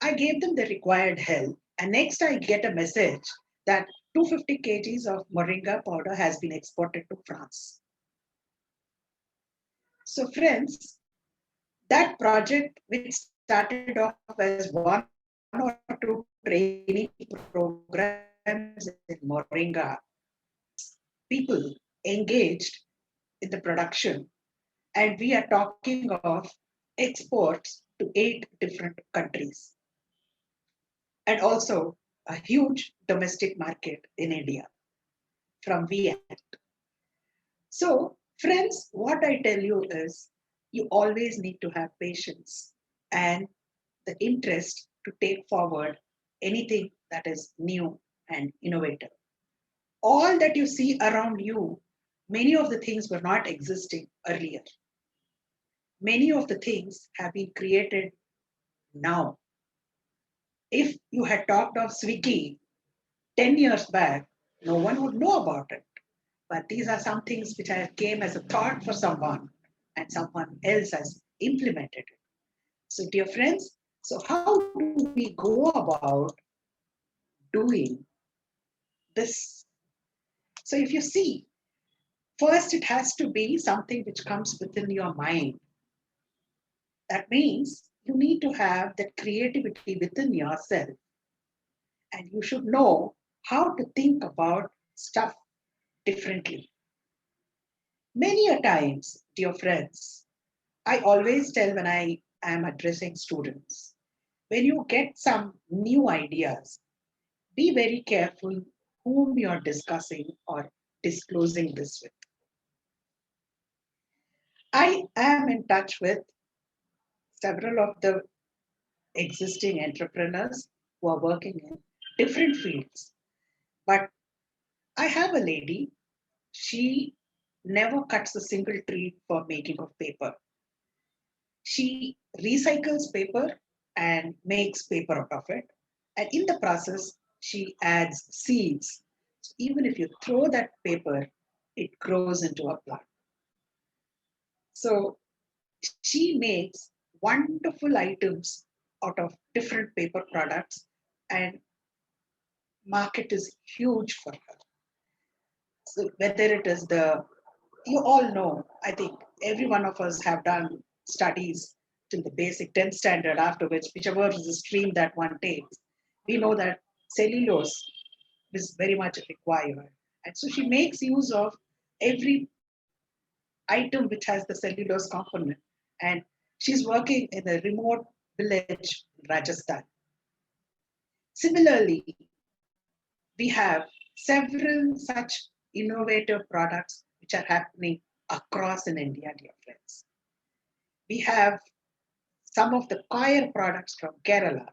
I gave them the required help, and next I get a message that 250 kgs of moringa powder has been exported to France. So friends, that project which started off as 1 or 2 training programs in moringa, people engaged in the production, and we are talking of exports to 8 different countries, and also a huge domestic market in India from VKIt. So, friends, what I tell you is you always need to have patience and the interest to take forward anything that is new and innovative. All that you see around you, many of the things were not existing earlier. Many of the things have been created now. If you had talked of Swiggy 10 years back, no one would know about it. But these are some things which came as a thought for someone and someone else has implemented it. So dear friends, so how do we go about doing this? So if you see, first it has to be something which comes within your mind. That means you need to have that creativity within yourself. And you should know how to think about stuff differently. Many a times, dear friends, I always tell when I am addressing students, when you get some new ideas, be very careful whom you're discussing or disclosing this with. I am in touch with several of the existing entrepreneurs who are working in different fields. But I have a lady, she never cuts a single tree for making of paper. She recycles paper and makes paper out of it. And in the process, she adds seeds. So even if you throw that paper, it grows into a plant. So she makes wonderful items out of different paper products, and market is huge for her. So whether it is you all know, I think every one of us have done studies till the basic 10th standard, after which, whichever is the stream that one takes, we know that cellulose is very much required. And so she makes use of every item which has the cellulose component. And she's working in a remote village in Rajasthan. Similarly, we have several such innovative products which are happening across in India, dear friends. We have some of the coir products from Kerala,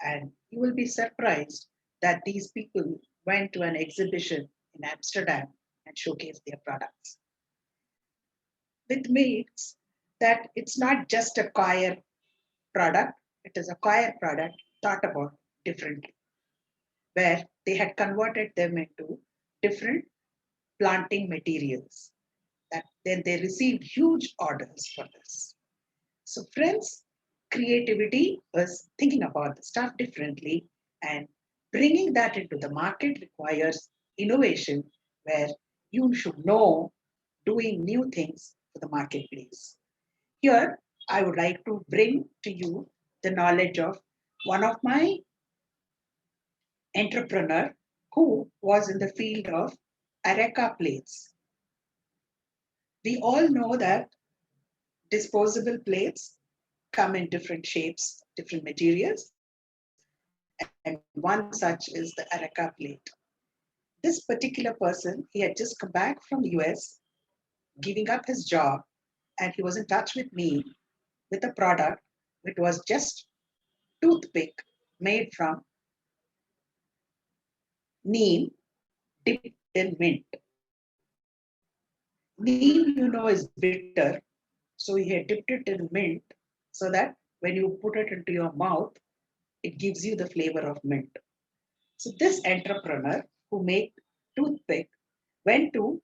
and you will be surprised that these people went to an exhibition in Amsterdam and showcased their products. With means that it's not just a coir product, it is a coir product thought about differently, where they had converted them into different planting materials. That then they received huge orders for this. So, friends, creativity is thinking about the stuff differently, and bringing that into the market requires innovation where you should know doing new things for the marketplace. Here, I would like to bring to you the knowledge of one of my entrepreneur who was in the field of areca plates. We all know that disposable plates come in different shapes, different materials, and one such is the areca plate. This particular person, he had just come back from the US, giving up his job, and he was in touch with me with a product which was just toothpick made from neem dipped in mint. Neem, you know, is bitter, so he had dipped it in mint so that when you put it into your mouth, it gives you the flavor of mint. So this entrepreneur who made toothpick went to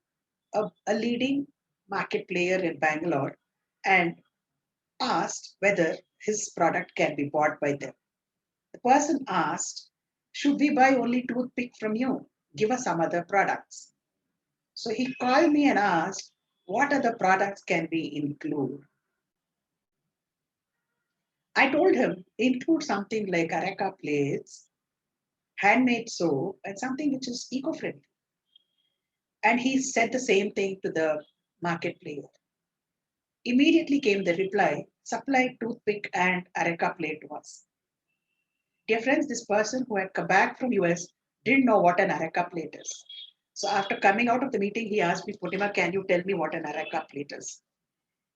a leading market player in Bangalore and asked whether his product can be bought by them. The person asked, should we buy only toothpick from you? Give us some other products. So he called me and asked, what other products can we include? I told him, include something like areca plates, handmade soap, and something which is eco-friendly. And he said the same thing to the market player. Immediately came the reply, supply toothpick and areca plate to us. Dear friends, this person who had come back from US didn't know what an areca plate is. So after coming out of the meeting, he asked me, Poornima, can you tell me what an areca plate is?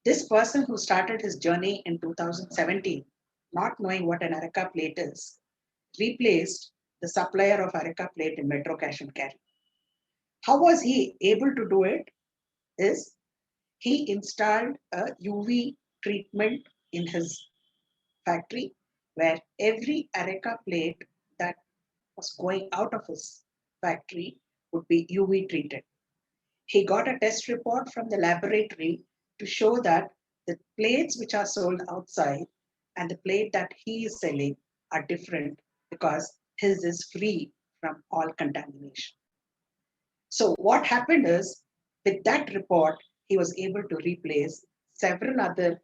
This person who started his journey in 2017, not knowing what an areca plate is, replaced the supplier of areca plate in Metro Cash and Carry. How was he able to do it? Is he installed a UV treatment in his factory where every areca plate that was going out of his factory would be UV treated. He got a test report from the laboratory to show that the plates which are sold outside and the plate that he is selling are different because his is free from all contamination. So what happened is, with that report, he was able to replace several other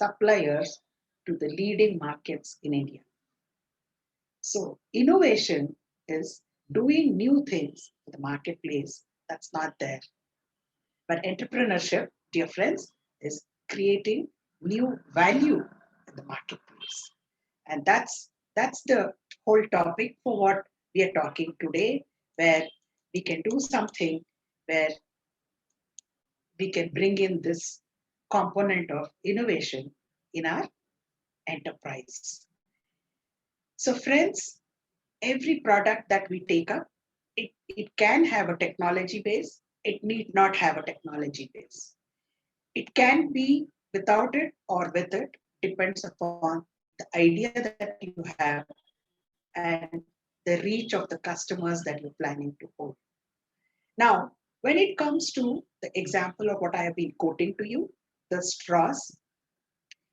suppliers to the leading markets in India. So innovation is doing new things for the marketplace that's not there. But entrepreneurship, dear friends, is creating new value in the marketplace. And that's the whole topic for what we are talking today, where we can do something where we can bring in this component of innovation in our enterprise. So, friends, every product that we take up, it can have a technology base, it need not have a technology base. It can be without it or with it, depends upon the idea that you have and the reach of the customers that you're planning to hold. Now, when it comes to the example of what I have been quoting to you, the straws,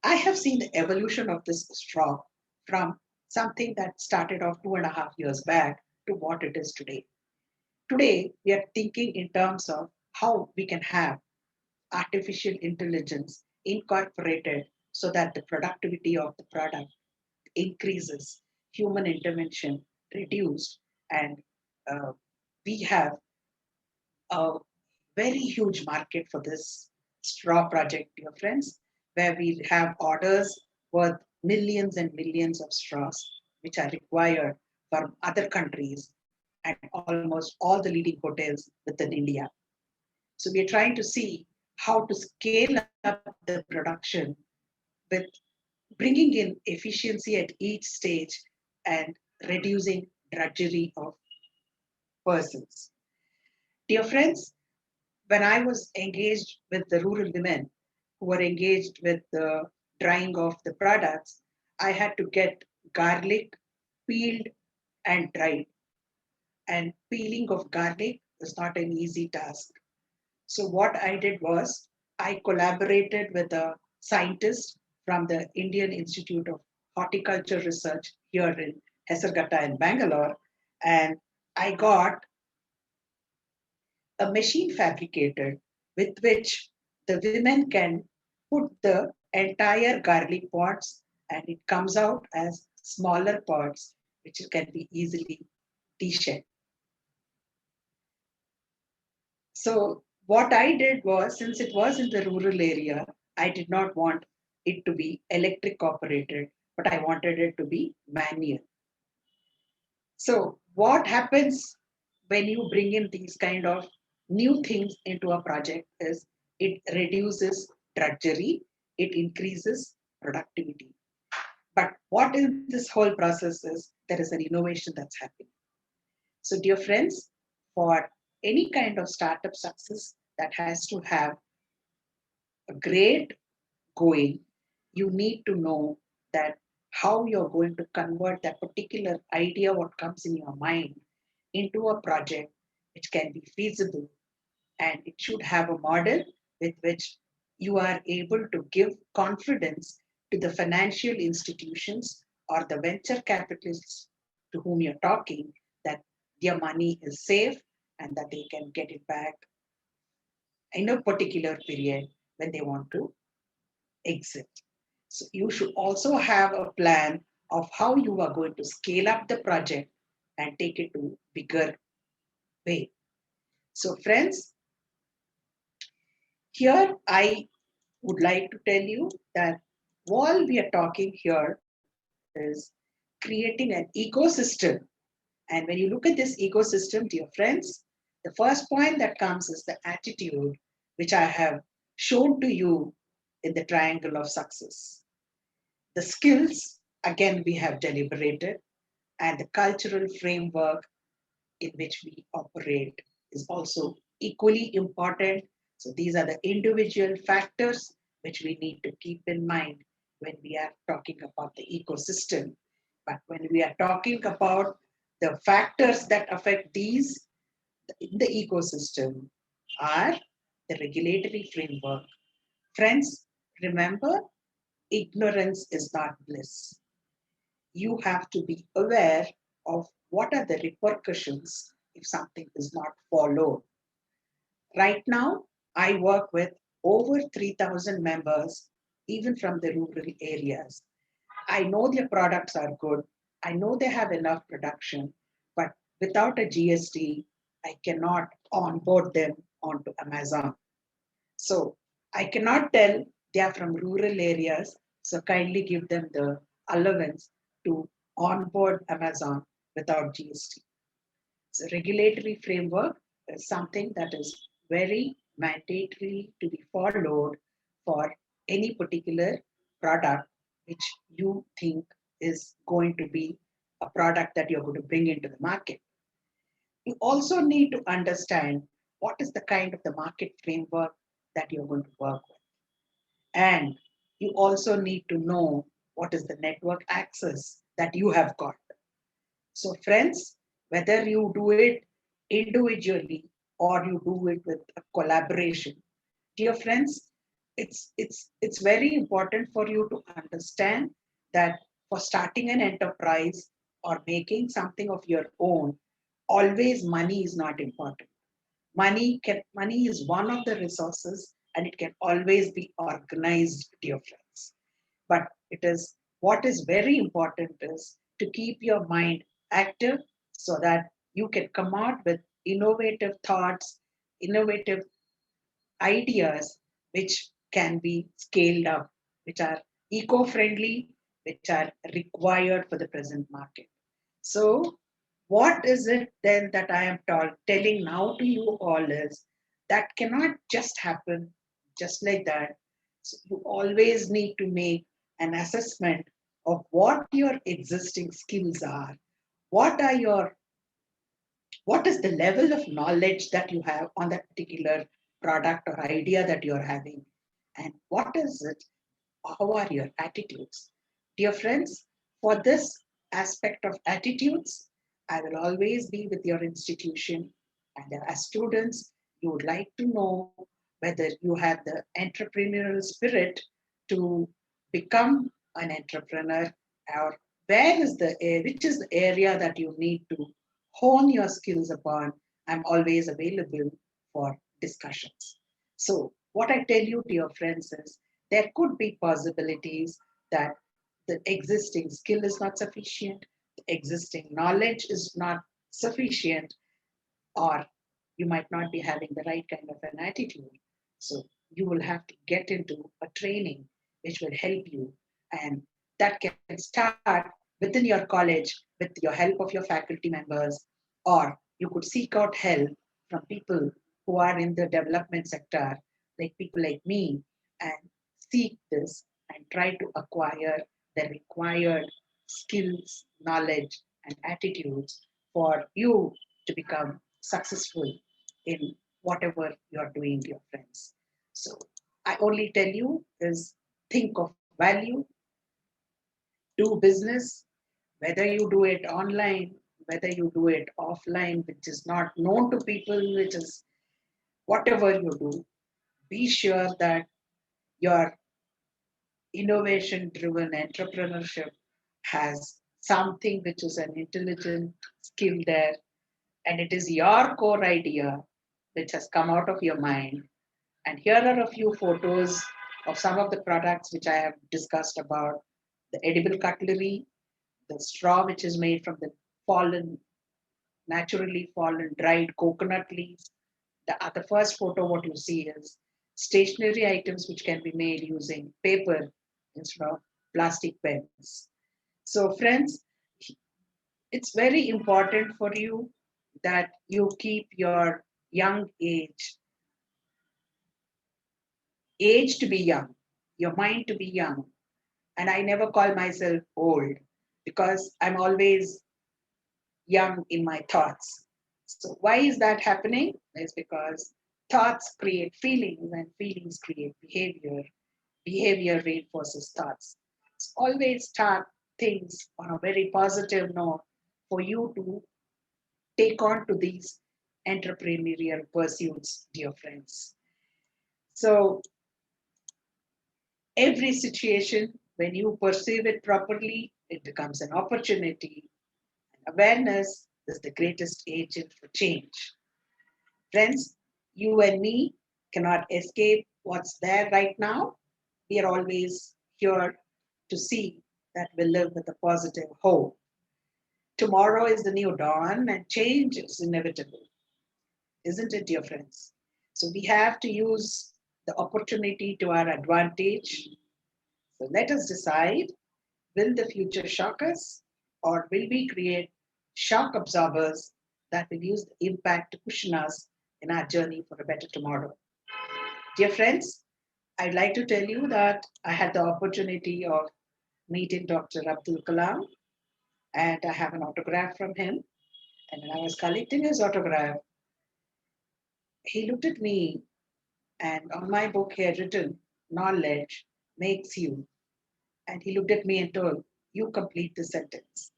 I have seen the evolution of this straw from something that started off 2.5 years back to what it is today. Today, we are thinking in terms of how we can have artificial intelligence incorporated so that the productivity of the product increases, human intervention reduced, and uh, we have a very huge market for this straw project, dear friends, where we have orders worth millions and millions of straws, which are required from other countries and almost all the leading hotels within India. So we are trying to see how to scale up the production with bringing in efficiency at each stage and reducing drudgery of persons. Dear friends, when I was engaged with the rural women who were engaged with the drying of the products, I had to get garlic peeled and dried. And peeling of garlic is not an easy task. So what I did was I collaborated with a scientist from the Indian Institute of Horticulture Research here in Hesarghatta in Bangalore, and I got a machine fabricated with which the women can put the entire garlic pods, and it comes out as smaller pods which can be easily deshed. So what I did was, since it was in the rural area, I did not want it to be electric operated, but I wanted it to be manual. So what happens when you bring in these kind of new things into a project is it reduces drudgery, it increases productivity. But what in this whole process is there is an innovation that's happening. So, dear friends, for any kind of startup success that has to have a great going, you need to know that how you're going to convert that particular idea, what comes in your mind, into a project which can be feasible, and it should have a model with which you are able to give confidence to the financial institutions or the venture capitalists to whom you're talking that their money is safe and that they can get it back in a particular period when they want to exit. So you should also have a plan of how you are going to scale up the project and take it to bigger way. So friends, here I would like to tell you that while we are talking here is creating an ecosystem. And when you look at this ecosystem, dear friends, the first point that comes is the attitude, which I have shown to you in the triangle of success. The skills, again, we have deliberated, and the cultural framework in which we operate is also equally important. So these are the individual factors which we need to keep in mind when we are talking about the ecosystem. But when we are talking about the factors that affect these in the ecosystem are the regulatory framework. Friends, remember, ignorance is not bliss. You have to be aware of what are the repercussions if something is not followed. Right now, I work with over 3,000 members, even from the rural areas. I know their products are good. I know they have enough production, but without a GST, I cannot onboard them onto Amazon. So I cannot tell they are from rural areas, so kindly give them the allowance to onboard Amazon without GST. So regulatory framework is something that is very mandatory to be followed for any particular product which you think is going to be a product that you're going to bring into the market. You also need to understand what is the kind of the market framework that you're going to work with. And you also need to know what is the network access that you have got. So, friends, whether you do it individually or you do it with a collaboration, dear friends, it's very important for you to understand that for starting an enterprise or making something of your own, always money is not important. Money is one of the resources and it can always be organized, dear friends. But it is what is very important is to keep your mind active so that you can come out with innovative thoughts, innovative ideas which can be scaled up, which are eco-friendly, which are required for the present market. So, what is it then that I am telling now to you all is that cannot just happen just like that. So you always need to make an assessment of what your existing skills are, what are your what is the level of knowledge that you have on that particular product or idea that you're having, and what is it, how are your attitudes? Dear friends, for this aspect of attitudes, I will always be with your institution. And as students, you would like to know whether you have the entrepreneurial spirit to become an entrepreneur, or which is the area that you need to hone your skills upon. I'm always available for discussions. So, what I tell you to your friends is there could be possibilities that the existing skill is not sufficient, the existing knowledge is not sufficient, or you might not be having the right kind of an attitude. So you will have to get into a training which will help you, and that can start within your college with your help of your faculty members, or you could seek out help from people who are in the development sector, like people like me, and seek this and try to acquire the required skills, knowledge, and attitudes for you to become successful in whatever you're doing, your friends. So I only tell you is think of value, do business, whether you do it online, whether you do it offline, which is not known to people, which is whatever you do, be sure that your innovation driven entrepreneurship has something which is an intelligent skill there, and it is your core idea which has come out of your mind. And here are a few photos of some of the products which I have discussed about: the edible cutlery, the straw which is made from the fallen, naturally fallen dried coconut leaves. The first photo, what you see is stationary items which can be made using paper instead of plastic pens. So, friends, it's very important for you that you keep your young age to be young, your mind to be young. And I never call myself old because I'm always young in my thoughts. So, why is that happening? It's because thoughts create feelings and feelings create behavior. Behavior reinforces thoughts. So always start things on a very positive note for you to take on to these entrepreneurial pursuits, dear friends. So, every situation, when you perceive it properly, it becomes an opportunity. Awareness is the greatest agent for change. Friends, you and me cannot escape what's there right now. We are always here to see that we live with a positive hope. Tomorrow is the new dawn and change is inevitable, isn't it, dear friends? So we have to use the opportunity to our advantage. So let us decide, will the future shock us, or will we create shock absorbers that will use the impact to cushion us in our journey for a better tomorrow? Dear friends, I'd like to tell you that I had the opportunity of meeting Dr. Abdul Kalam, and I have an autograph from him. And when I was collecting his autograph, he looked at me, and on my book he had written, "Knowledge makes you." And he looked at me and told, "You complete the sentence."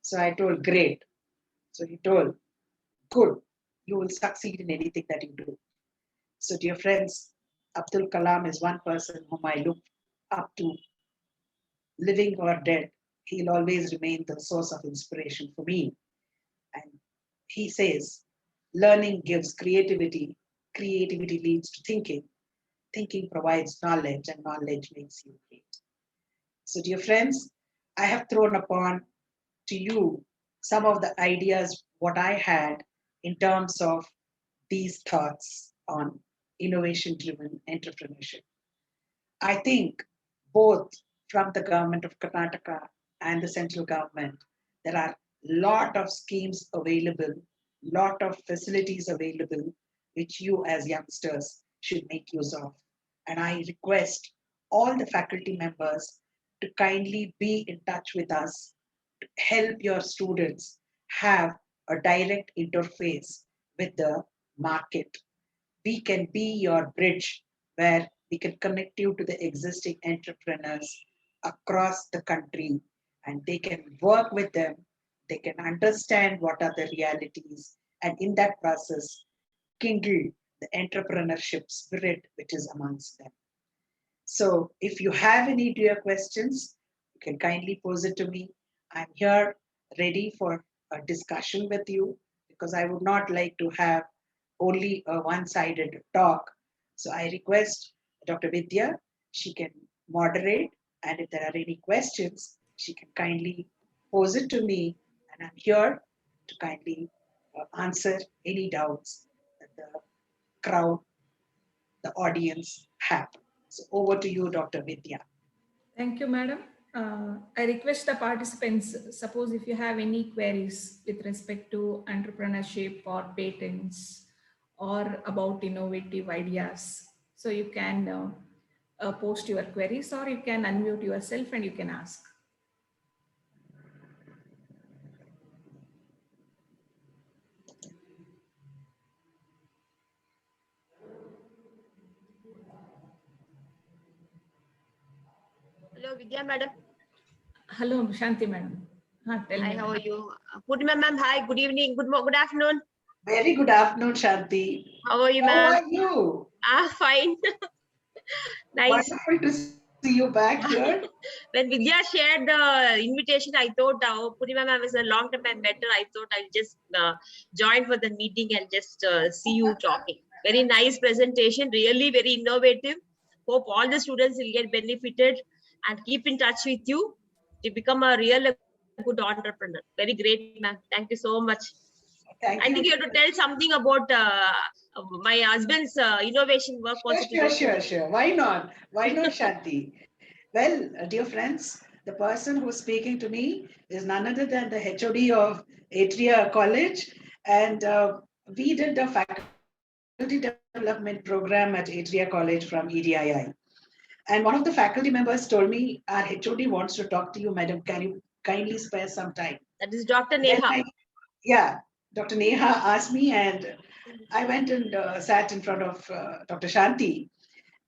So I told, "Great." So he told, "Good. You will succeed in anything that you do." So, dear friends, Abdul Kalam is one person whom I look up to, living or dead. He'll always remain the source of inspiration for me. And he says, learning gives creativity, creativity leads to thinking, thinking provides knowledge, and knowledge makes you great. So, dear friends, I have thrown upon to you some of the ideas what I had in terms of these thoughts on innovation-driven entrepreneurship. I think both from the government of Karnataka and the central government, there are lot of schemes available, lot of facilities available, which you as youngsters should make use of. And I request all the faculty members to kindly be in touch with us to help your students have a direct interface with the market. We can be your bridge where we can connect you to the existing entrepreneurs across the country, and they can work with them, they can understand what are the realities, and in that process, kindle the entrepreneurship spirit which is amongst them. So if you have any dear questions, you can kindly pose it to me. I'm here ready for a discussion with you because I would not like to have only a one-sided talk. So I request Dr. Vidya, she can moderate, and if there are any questions, she can kindly pose it to me, and I'm here to kindly answer any doubts that the crowd, the audience have. So over to you, Dr. Vidya. Thank you, madam. I request the participants, suppose if you have any queries with respect to entrepreneurship or patents or about innovative ideas, so you can post your queries, or you can unmute yourself and you can ask. Hello, Vidya madam. Hello, Shanti madam. Tell Hi, me, how are madam. you? Purnima ma'am, hi, good evening, good afternoon. Very good afternoon, Shanti. How are you, How ma'am? are you? Fine. Nice. Wonderful to see you back here. When Vidya shared the invitation, I thought, oh, Purnima ma'am is a long time I met her. I thought I'll just join for the meeting and just see you talking. Very nice presentation, really very innovative. Hope all the students will get benefited and keep in touch with you to become a real good entrepreneur. Very great, ma'am. Thank you so much. Thank I you. think you have to tell something about my husband's innovation work also today. Sure. Why not? Why not, Shanti? Well, dear friends, the person who's speaking to me is none other than the HOD of Atria College. And we did the faculty development program at Atria College from EDII. And one of the faculty members told me, our HOD wants to talk to you, madam. Can you kindly spare some time? That is Dr. Then Neha. yeah, Dr. Neha asked me, and I went and sat in front of Dr. Shanti.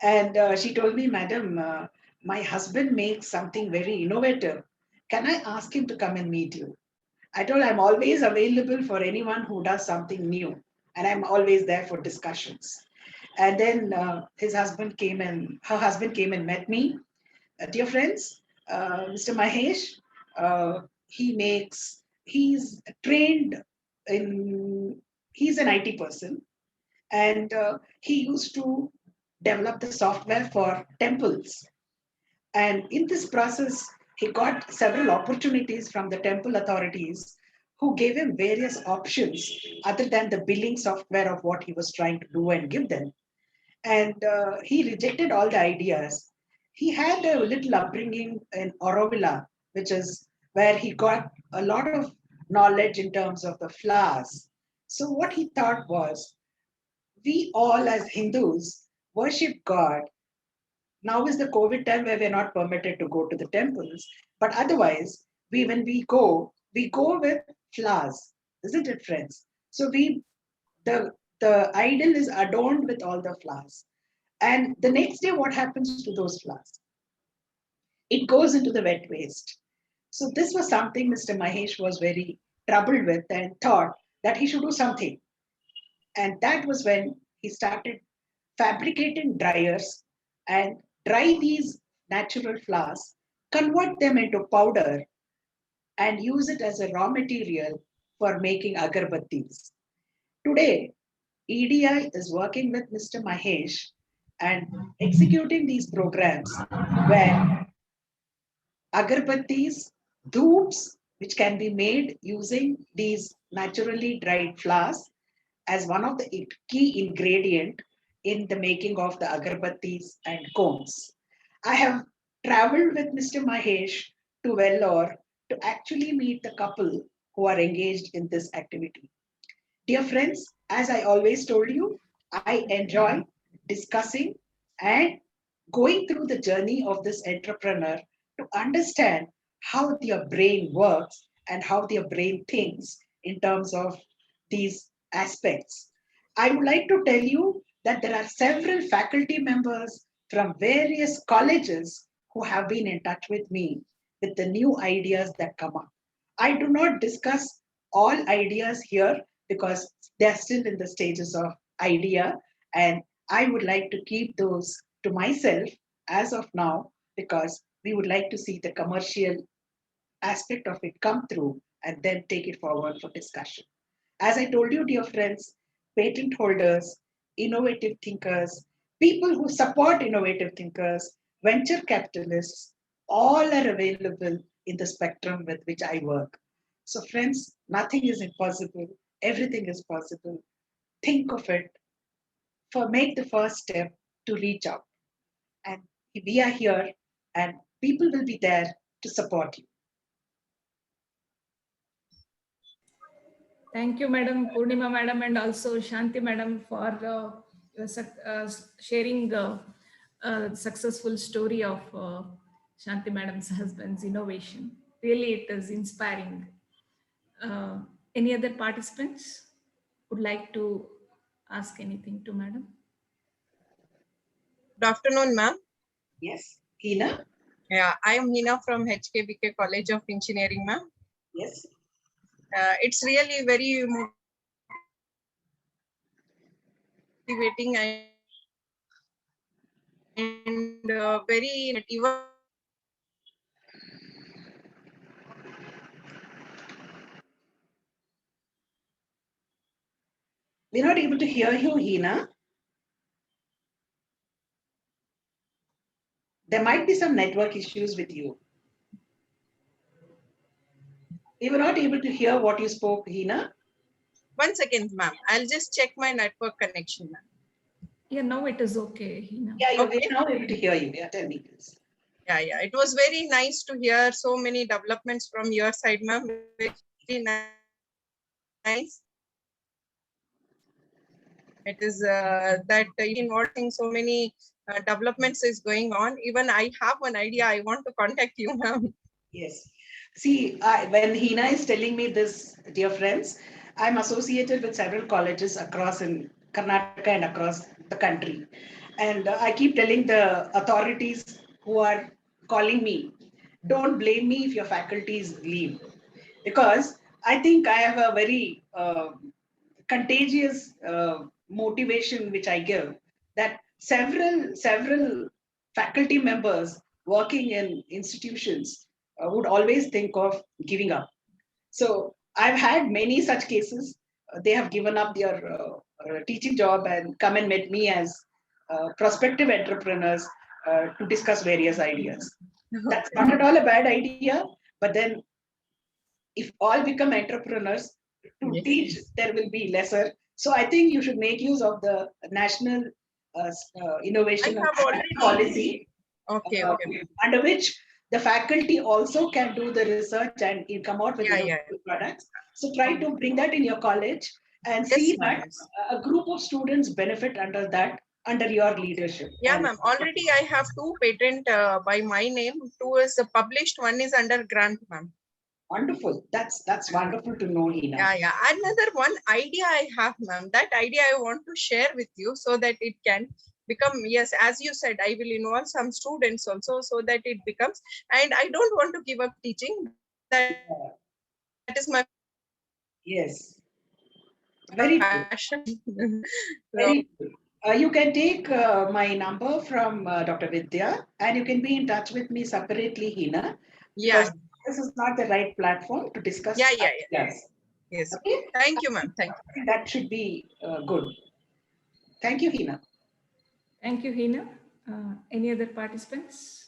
And she told me, madam, my husband makes something very innovative. Can I ask him to come and meet you? I told I'm always available for anyone who does something new. And I'm always there for discussions. And then her husband came and met me. Dear friends, Mr. Mahesh, he's trained in, he's an IT person, and he used to develop the software for temples. And in this process, he got several opportunities from the temple authorities who gave him various options other than the billing software of what he was trying to do and give them. And he rejected all the ideas. He had a little upbringing in Aurovilla, which is where he got a lot of knowledge in terms of the flowers. So what he thought was, we all as Hindus worship God. Now is the COVID time where we're not permitted to go to the temples, but otherwise, we go with flowers, isn't it, friends? So the idol is adorned with all the flowers. And the next day, what happens to those flowers? It goes into the wet waste. So this was something Mr. Mahesh was very troubled with and thought that he should do something. And that was when he started fabricating dryers and dry these natural flowers, convert them into powder, and use it as a raw material for making agarbattis. Today, EDI is working with Mr. Mahesh and executing these programs where agarbattis, dhoops, which can be made using these naturally dried flowers as one of the key ingredient in the making of the agarbattis and cones. I have traveled with Mr. Mahesh to Vellore to actually meet the couple who are engaged in this activity. Dear friends, as I always told you, I enjoy discussing and going through the journey of this entrepreneur to understand how their brain works and how their brain thinks in terms of these aspects. I would like to tell you that there are several faculty members from various colleges who have been in touch with me with the new ideas that come up. I do not discuss all ideas here because they're still in the stages of idea, and I would like to keep those to myself as of now because we would like to see the commercial aspect of it come through and then take it forward for discussion. As I told you, dear friends, patent holders, innovative thinkers, people who support innovative thinkers, venture capitalists, all are available in the spectrum with which I work. So, friends, nothing is impossible, everything is possible. Think of it, for make the first step to reach out. And we are here, and people will be there to support you. Thank you, Madam Poornima, Madam, and also Shanti, Madam, for sharing the successful story of Shanti, Madam's husband's innovation. Really, it is inspiring. Any other participants would like to ask anything to Madam? Good afternoon, ma'am. Yes, Hina? Yeah, I am Hina from HKBK College of Engineering, ma'am. Yes. It's really very motivating and very even. We're not able to hear you, Hina. There might be some network issues with you. We were not able to hear what you spoke, Hina. 1 second, ma'am. I'll just check my network connection, ma'am. Yeah, now it is okay. Hina. Yeah, you're Okay. now able to hear you. Yeah, tell me, please. Yeah. It was very nice to hear so many developments from your side, ma'am. Very nice. It is that involving so many developments is going on. Even I have one idea. I want to contact you, ma'am. Yes. See, when Hina is telling me this, dear friends, I'm associated with several colleges across in Karnataka and across the country. And I keep telling the authorities who are calling me, don't blame me if your faculties leave. Because I think I have a very contagious motivation which I give, that several faculty members working in institutions would always think of giving up. So I've had many such cases. They have given up their teaching job and come and met me as prospective entrepreneurs to discuss various ideas. That's not at all a bad idea, but then if all become entrepreneurs, to Yes. teach there will be lesser. So I think you should make use of the national innovation I and have already. policy, Okay, okay. under which the faculty also can do the research and come out with Yeah, innovative products. So try to bring that in your college and Yes, see ma'am. that a group of students benefit under your leadership. Yeah, And ma'am. Already I have 2 patent by my name. 2 is published. 1 is under grant, ma'am. wonderful. That's wonderful to know, Hina. Yeah, yeah. Another one idea I have, ma'am. That idea I want to share with you so that it can become, yes, as you said, I will involve some students also so that it becomes, and I don't want to give up teaching. That is my Yes, very good. passion. Very good. You can take my number from Dr. Vidya, and you can be in touch with me separately, Hina, Yeah, because this is not the right platform to discuss. yeah. Yes. Yes. Okay. Thank you, ma'am. Thank you. I think that should be good. Thank you, Hina. Thank you, Hina. Any other participants?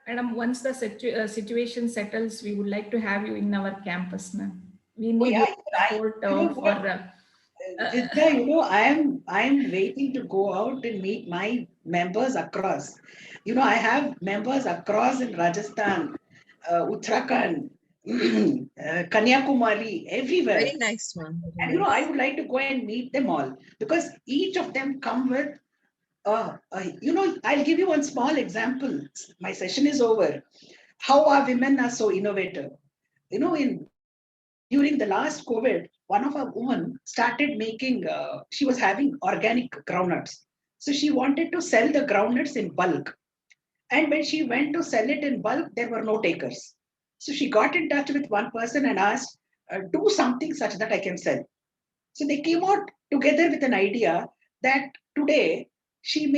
Madam, once the situation settles, we would like to have you in our campus, ma'am. We need yeah, your support for. Vidya, I am waiting to go out and meet my members across. I have members across in Rajasthan, Uttarakhand, Kanyakumari, everywhere. Very nice, ma'am. And I would like to go and meet them all because each of them come with, I'll give you one small example. My session is over. How our women are so innovative. During the last COVID, one of our women started making, she was having organic groundnuts. So she wanted to sell the groundnuts in bulk. And when she went to sell it in bulk, there were no takers. So she got in touch with one person and asked, do something such that I can sell. So they came out together with an idea that today she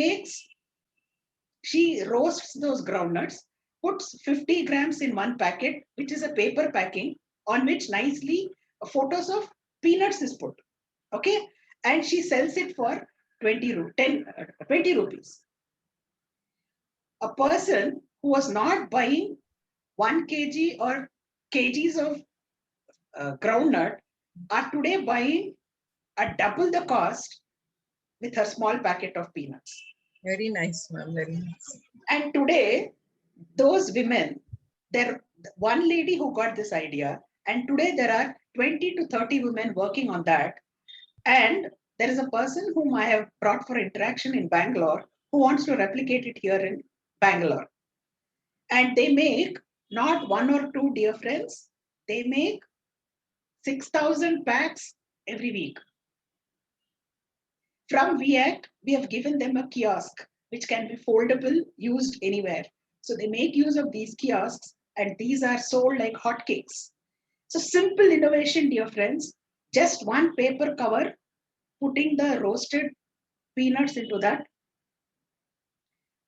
roasts those groundnuts, puts 50 grams in one packet, which is a paper packing on which nicely photos of peanuts is put. Okay. And she sells it for 20 rupees. A person who was not buying 1 kg or kgs of groundnut are today buying at double the cost with her small packet of peanuts. Very nice, ma'am. Very nice. And today, those women, there one lady who got this idea, and today there are 20 to 30 women working on that. And there is a person whom I have brought for interaction in Bangalore who wants to replicate it here in Bangalore. And they make not 1 or 2, dear friends, they make 6,000 packs every week. From VKIt, we have given them a kiosk which can be foldable, used anywhere. So they make use of these kiosks and these are sold like hotcakes. So simple innovation, dear friends, just one paper cover, putting the roasted peanuts into that,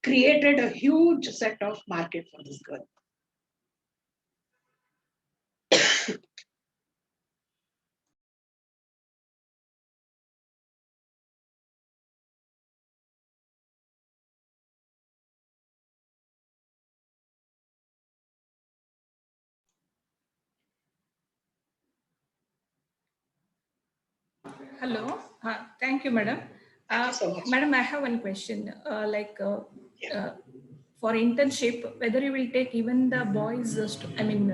created a huge set of market for this girl. Hello. Thank you, madam. Thank you so much. Madam, I have one question. For internship, whether you will take even the boys,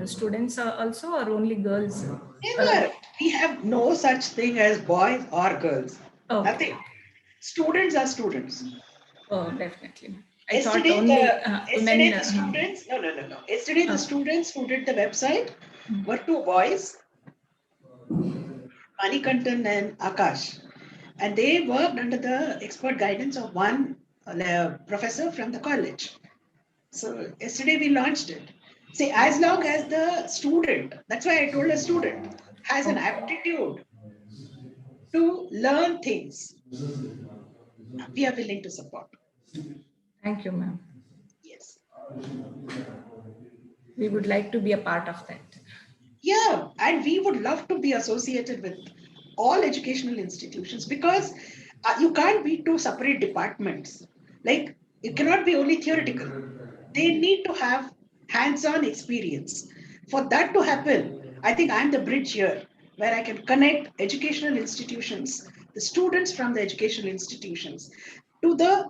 students also, or only girls? Never. We have no such thing as boys or girls. Okay. Nothing. Students are students. Oh, definitely. Yesterday, Women. the students, no. Yesterday, the students who did the website were 2 boys, Manikantan and Akash. And they worked under the expert guidance of one professor from the college. So yesterday we launched it. See, as long as the student, that's why I told a student, has an aptitude to learn things, we are willing to support. Thank you, ma'am. Yes. We would like to be a part of that. Yeah, and we would love to be associated with all educational institutions because you can't be 2 separate departments. Like, it cannot be only theoretical. They need to have hands-on experience. For that to happen, I think I'm the bridge here where I can connect educational institutions, the students from the educational institutions, to the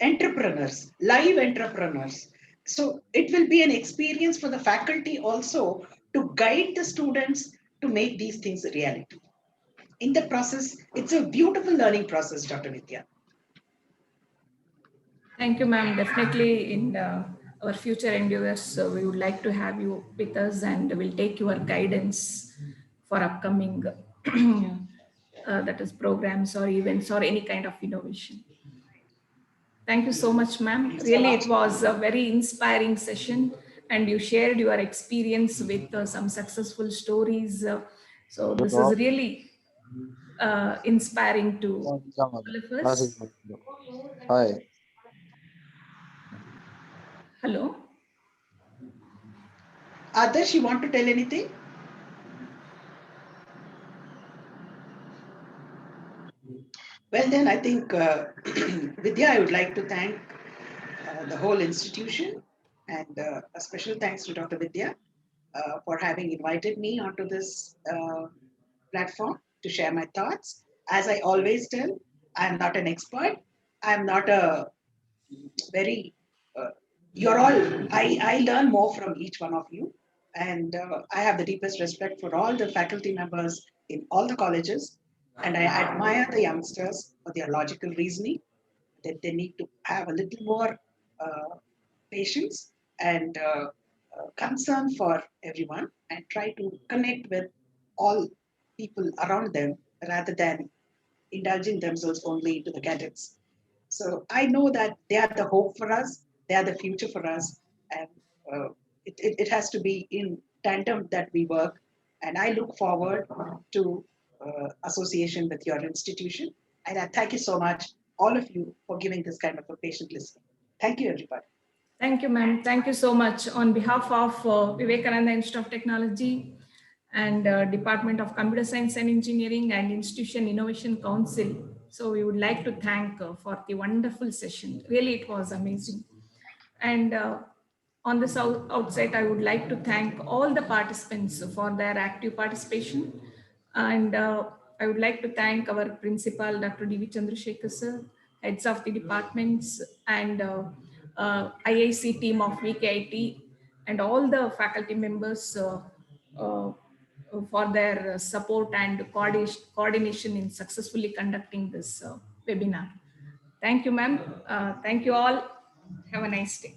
entrepreneurs, live entrepreneurs. So it will be an experience for the faculty also to guide the students to make these things a reality. In the process, it's a beautiful learning process, Dr. Vidya. Thank you, ma'am. Definitely in our future endeavors, we would like to have you with us and we'll take your guidance for upcoming that is programs or events or any kind of innovation. Thank you so much, ma'am. Thanks a Really, lot. it was a very inspiring session and you shared your experience with some successful stories. So this is really inspiring to all of us. Hi. Hello. Adarsh, you want to tell anything? Well, then I think, Vidya, I would like to thank the whole institution and a special thanks to Dr. Vidya for having invited me onto this platform to share my thoughts. As I always tell, I'm not an expert. I'm not a very, you're all, I learn more from each one of you. And I have the deepest respect for all the faculty members in all the colleges. And I admire the youngsters for their logical reasoning, that they need to have a little more patience and concern for everyone and try to connect with all people around them rather than indulging themselves only into the gadgets. So I know that they are the hope for us, they are the future for us, and it has to be in tandem that we work. And I look forward to association with your institution. And I thank you so much, all of you, for giving this kind of a patient listening. Thank you, everybody. Thank you, ma'am. Thank you so much. On behalf of Vivekananda Institute of Technology and Department of Computer Science and Engineering and Institution Innovation Council, so we would like to thank for the wonderful session. Really, it was amazing. And on this outset, I would like to thank all the participants for their active participation. And I would like to thank our principal, Dr. D.V. Chandrasekhar sir, heads of the departments, and IIC team of VKIt, and all the faculty members uh, for their support and coordination in successfully conducting this webinar. Thank you, ma'am. Thank you all. Have a nice day.